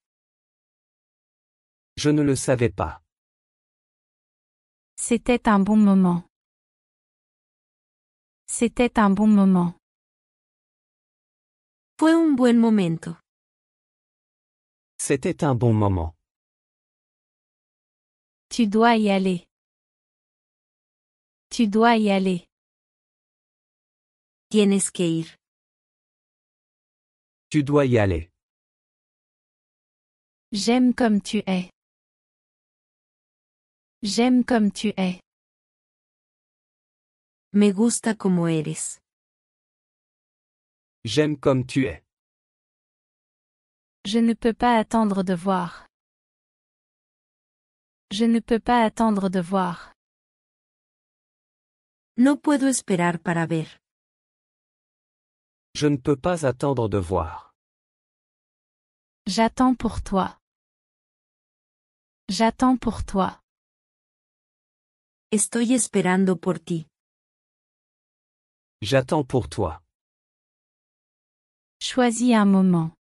Je ne le savais pas. C'était un bon moment. C'était un bon moment. Fue un buen momento. C'était un bon moment. Tu dois y aller. Tu dois y aller. Tienes que ir. Tu dois y aller. J'aime comme tu es. J'aime comme tu es. Me gusta como eres. J'aime comme tu es. Je ne peux pas attendre de voir. Je ne peux pas attendre de voir. No puedo esperar para ver. Je ne peux pas attendre de voir. J'attends pour toi. J'attends pour toi. Estoy esperando por ti. J'attends pour toi. Choisis un moment.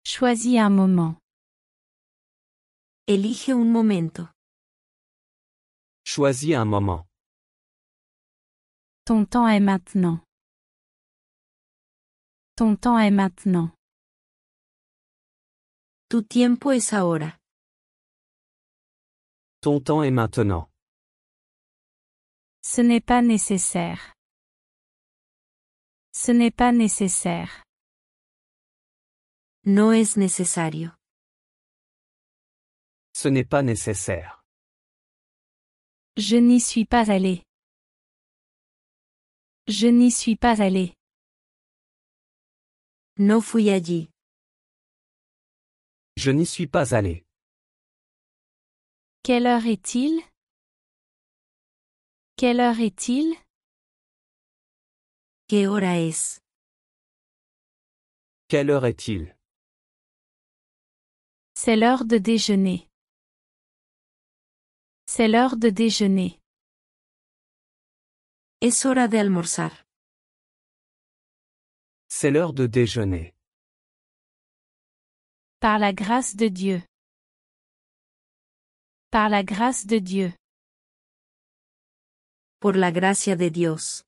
Choisis un moment. Elige un momento. Choisis un moment. Ton temps est maintenant. Ton temps est maintenant. Tu tiempo es ahora. Ton temps est maintenant. Ce n'est pas nécessaire. Ce n'est pas nécessaire. No es necesario. Ce n'est pas nécessaire. Je n'y suis pas allé. Je n'y suis pas allé. No fui allí. Je n'y suis pas allé. Quelle heure est-il? Quelle heure est-il? ¿Qué hora es? Quelle heure est-il? C'est l'heure de déjeuner. C'est l'heure de déjeuner. Es hora de almorzar. C'est l'heure de déjeuner. Par la grâce de Dieu. Par la grâce de Dieu. Por la gracia de Dios.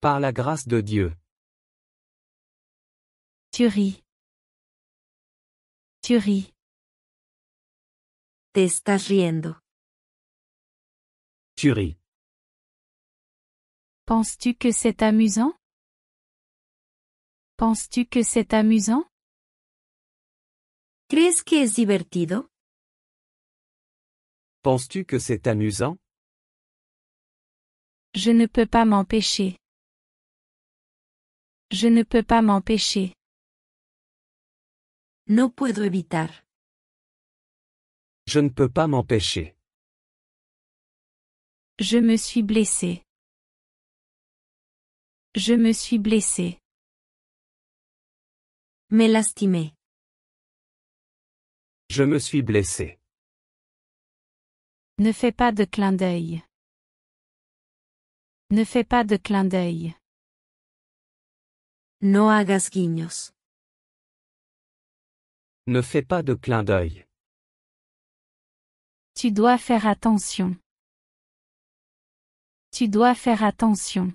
Par la grâce de Dieu. Tu ris. Tu ris. Te estás riendo. Tu ris. Penses-tu que c'est amusant? Penses-tu que c'est amusant? ¿Crees que es divertido? Penses-tu que c'est amusant? Je ne peux pas m'empêcher. Je ne peux pas m'empêcher. No puedo evitar. Je ne peux pas m'empêcher. Je me suis blessé. Je me suis blessé. Me lastimé. Je me suis blessé. Ne fais pas de clin d'œil. Ne fais pas de clin d'œil. No hagas guiños. Ne fais pas de clin d'œil. Tu dois faire attention. Tu dois faire attention.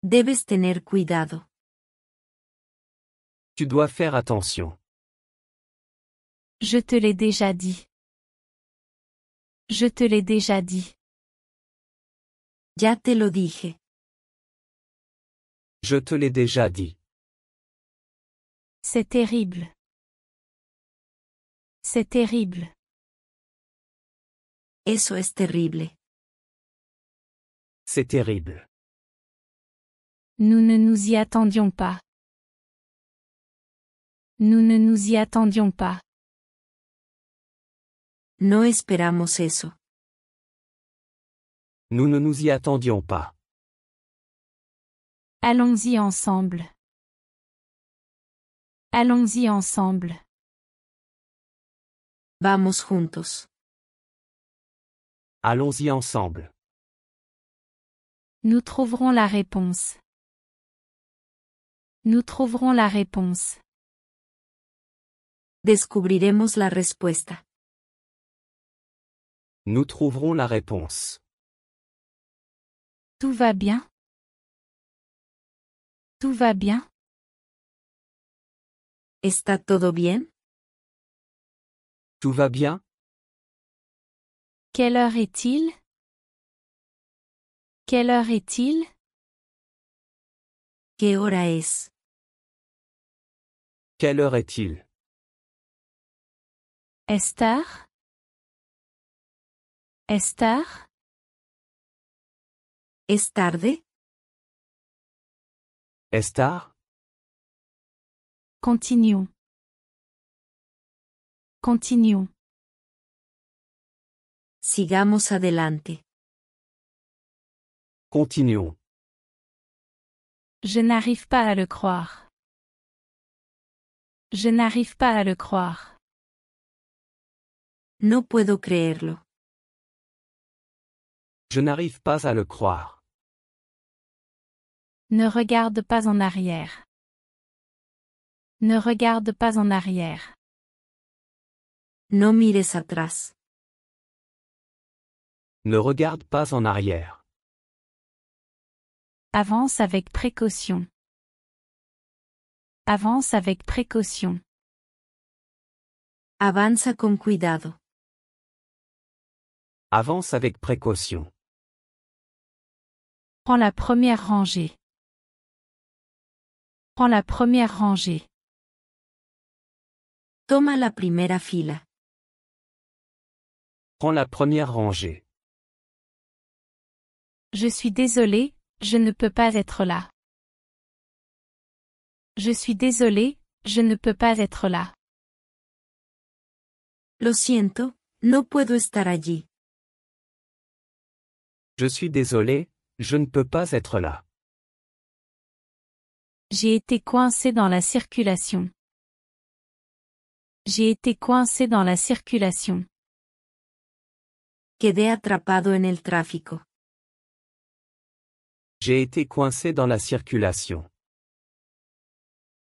Debes tener cuidado. Tu dois faire attention. Je te l'ai déjà dit. Je te l'ai déjà dit. Ya te lo dije. Je te l'ai déjà dit. C'est terrible. C'est terrible. Eso es terrible. C'est terrible. Nous ne nous y attendions pas. Nous ne nous y attendions pas. No esperamos eso. Nous ne nous y attendions pas. Allons-y ensemble. Allons-y ensemble. Vamos juntos. Allons-y ensemble. Nous trouverons la réponse. Nous trouverons la réponse. Descubriremos la respuesta. Nous trouverons la réponse. Tout va bien? Tout va bien? ¿Está todo bien? Tout va bien? Quelle heure est-il? Quelle heure est-il? ¿Qué hora es? Quelle heure est-il? Est-ce tard? Est-ce tard? ¿Es tarde? Est-ce tard? Continuons. Continuons. Sigamos adelante. Continuons. Je n'arrive pas à le croire. Je n'arrive pas à le croire. No puedo creerlo. Je n'arrive pas à le croire. Ne regarde pas en arrière. Ne regarde pas en arrière. No mires atrás. Ne regarde pas en arrière. Avance avec précaution. Avance avec précaution. Avanza con cuidado. Avance avec précaution. Prends la première rangée. Prends la première rangée. Toma la primera fila. Prends la première rangée. Je suis désolé, je ne peux pas être là. Je suis désolé, je ne peux pas être là. Lo siento, no puedo estar allí. Je suis désolé, je ne peux pas être là. J'ai été coincé dans la circulation. J'ai été coincé dans la circulation. Quedé atrapado en el tráfico. J'ai été coincé dans la circulation.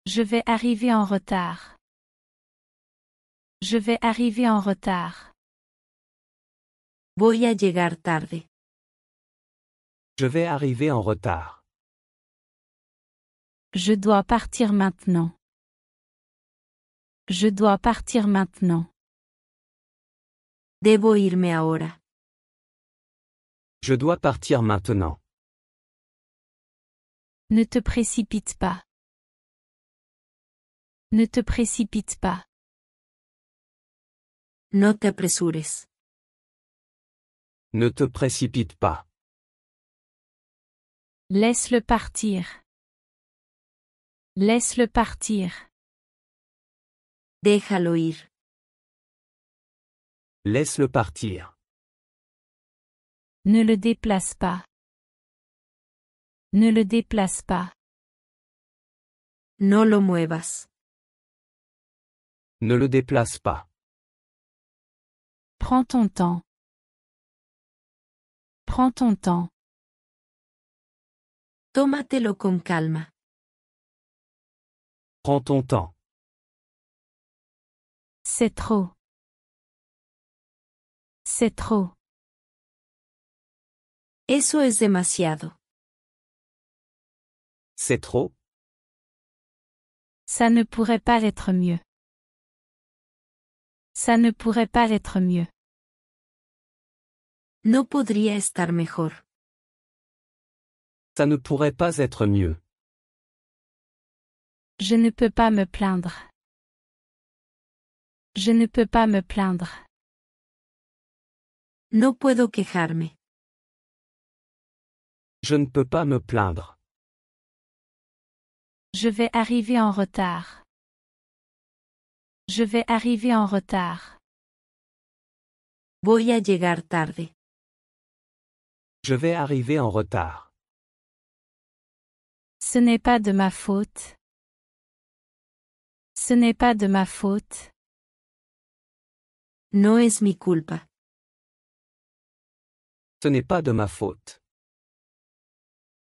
Je vais arriver en retard. Je vais arriver en retard. Voy a llegar tarde. Je vais arriver en retard. Je dois partir maintenant. Je dois partir maintenant. Debo irme ahora. Je dois partir maintenant. Ne te précipite pas. Ne te précipite pas. No te apresures. Ne te précipite pas. Laisse-le partir. Laisse-le partir. Déjalo ir. Laisse-le partir. Ne le déplace pas. Ne le déplace pas. No lo muevas. Ne le déplace pas. Prends ton temps. Prends ton temps. Tómatelo con calma. Prends ton temps. C'est trop. C'est trop. Eso es demasiado. C'est trop? Ça ne pourrait pas être mieux. Ça ne pourrait pas être mieux. No podría estar mejor. Ça ne pourrait pas être mieux. Je ne peux pas me plaindre. Je ne peux pas me plaindre. No puedo quejarme. Je ne peux pas me plaindre. Je vais arriver en retard. Je vais arriver en retard. Voy a llegar tarde. Je vais arriver en retard. Ce n'est pas de ma faute. Ce n'est pas de ma faute. No es mi culpa. Ce n'est pas de ma faute.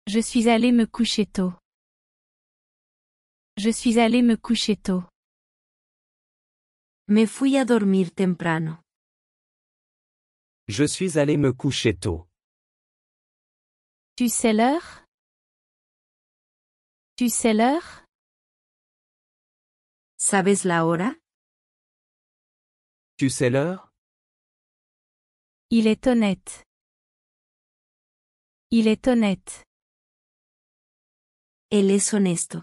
Je suis allé me coucher tôt. Je suis allé me coucher tôt. Me fui a dormir temprano. Je suis allé me coucher tôt. Tu sais l'heure? Tu sais l'heure? ¿Sabes la hora? Tu sais l'heure? Il est honnête. Il est honnête. Él es honesto.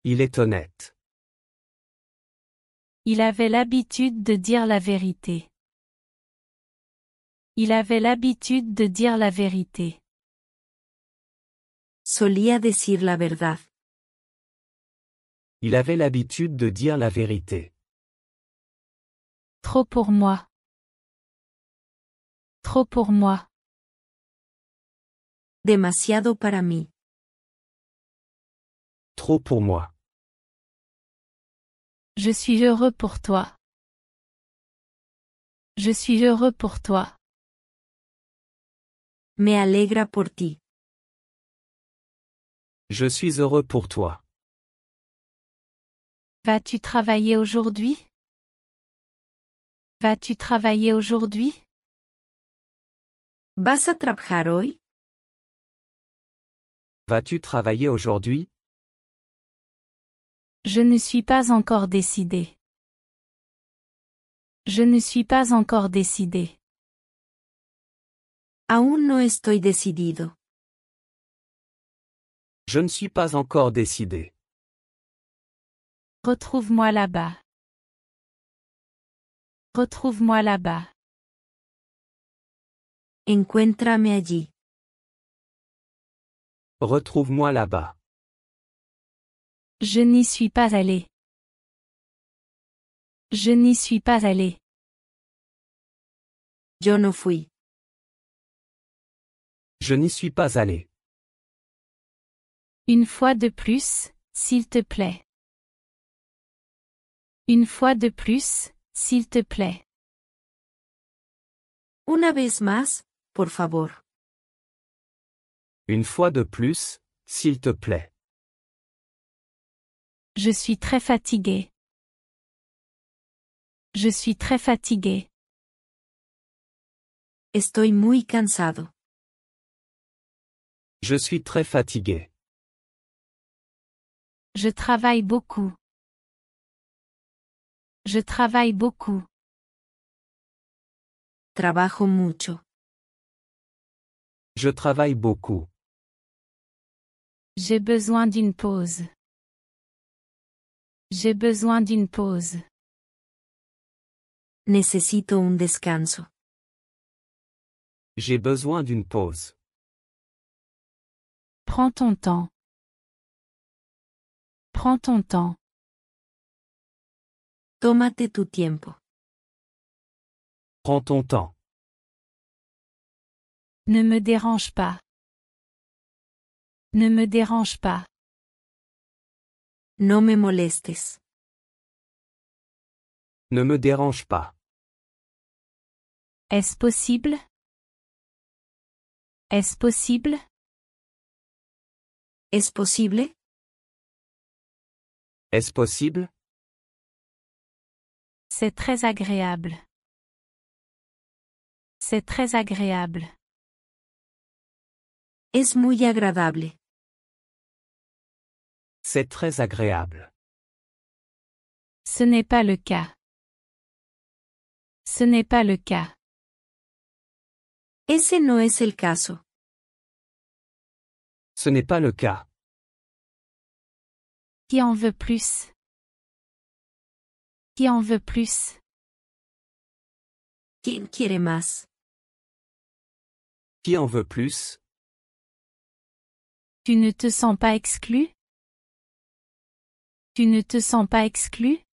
Il est honnête. Il avait l'habitude de dire la vérité. Il avait l'habitude de dire la vérité. Solía decir la verdad. Il avait l'habitude de dire la vérité. Trop pour moi. Trop pour moi. Demasiado para mí. Trop pour moi. Je suis heureux pour toi. Je suis heureux pour toi. Me alegra por ti. Je suis heureux pour toi. Vas-tu travailler aujourd'hui? Vas-tu travailler aujourd'hui? ¿Vas a trabajar hoy? Vas-tu travailler aujourd'hui? Je ne suis pas encore décidé. Je ne suis pas encore décidé. Aún no estoy decidido. Je ne suis pas encore décidé. Retrouve-moi là-bas. Retrouve-moi là-bas. Encuéntrame allí. Retrouve-moi là-bas. Je n'y suis pas allé. Je n'y suis pas allé. Yo no fui. Je n'y suis pas allé. Une fois de plus, s'il te plaît. Une fois de plus, s'il te plaît. Una vez más, por favor. Une fois de plus, s'il te plaît. Je suis très fatigué. Je suis très fatigué. Estoy muy cansado. Je suis très fatigué. Je travaille beaucoup. Je travaille beaucoup. Trabajo mucho. Je travaille beaucoup. J'ai besoin d'une pause. J'ai besoin d'une pause. Necesito un descanso. J'ai besoin d'une pause. Prends ton temps. Prends ton temps. Tómate tu tiempo. Prends ton temps. Ne me dérange pas. Ne me dérange pas. No me molestes. Ne me dérange pas. Est-ce possible? Est-ce possible? ¿Es posible? Est-ce possible? C'est très agréable. C'est très agréable. Es muy agradable. C'est très agréable. Ce n'est pas le cas. Ce n'est pas le cas. Ese no es el caso. Ce n'est pas le cas. Qui en veut plus? Qui en veut plus? ¿Quién quiere más? Qui en veut plus? Tu ne te sens pas exclu? Tu ne te sens pas exclu?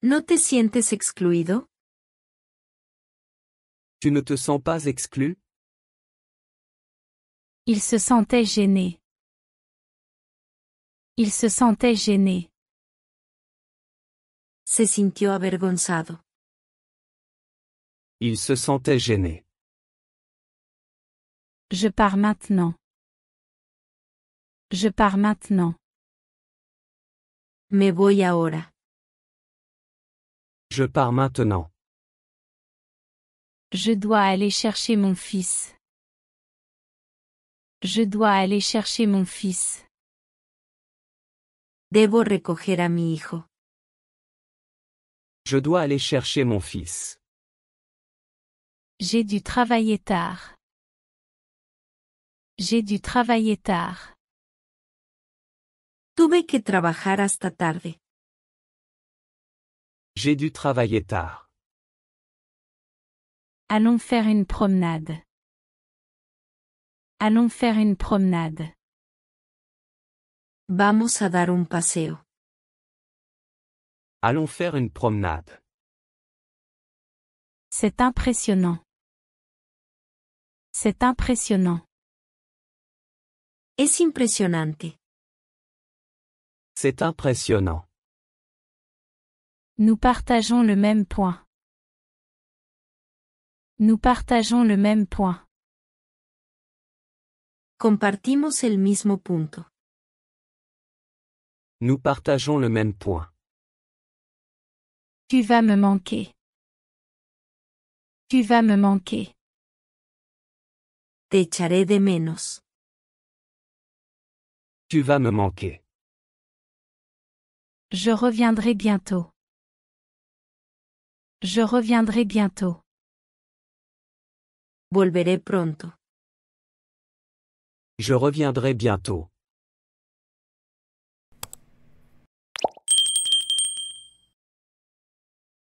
¿No te sientes excluido? Tu ne te sens pas exclu? Il se sentait gêné. Il se sentait gêné. Se sintió avergonzado. Il se sentait gêné. Je pars maintenant. Je pars maintenant. Me voy ahora. Je pars maintenant. Je dois aller chercher mon fils. Je dois aller chercher mon fils. Debo recoger a mi hijo. Je dois aller chercher mon fils. J'ai dû travailler tard. J'ai dû travailler tard. Tuve que trabajar hasta tarde. J'ai dû travailler tard. Allons faire une promenade. Allons faire une promenade. Vamos a dar un paseo. Allons faire une promenade. C'est impressionnant. C'est impressionnant. Es impresionante. C'est impressionnant. Nous partageons le même point. Nous partageons le même point. Compartimos el mismo punto. Nous partageons le même point. Tu vas me manquer. Tu vas me manquer. Te echaré de menos. Tu vas me manquer. Je reviendrai bientôt. Je reviendrai bientôt. Volveré pronto. Je reviendrai bientôt.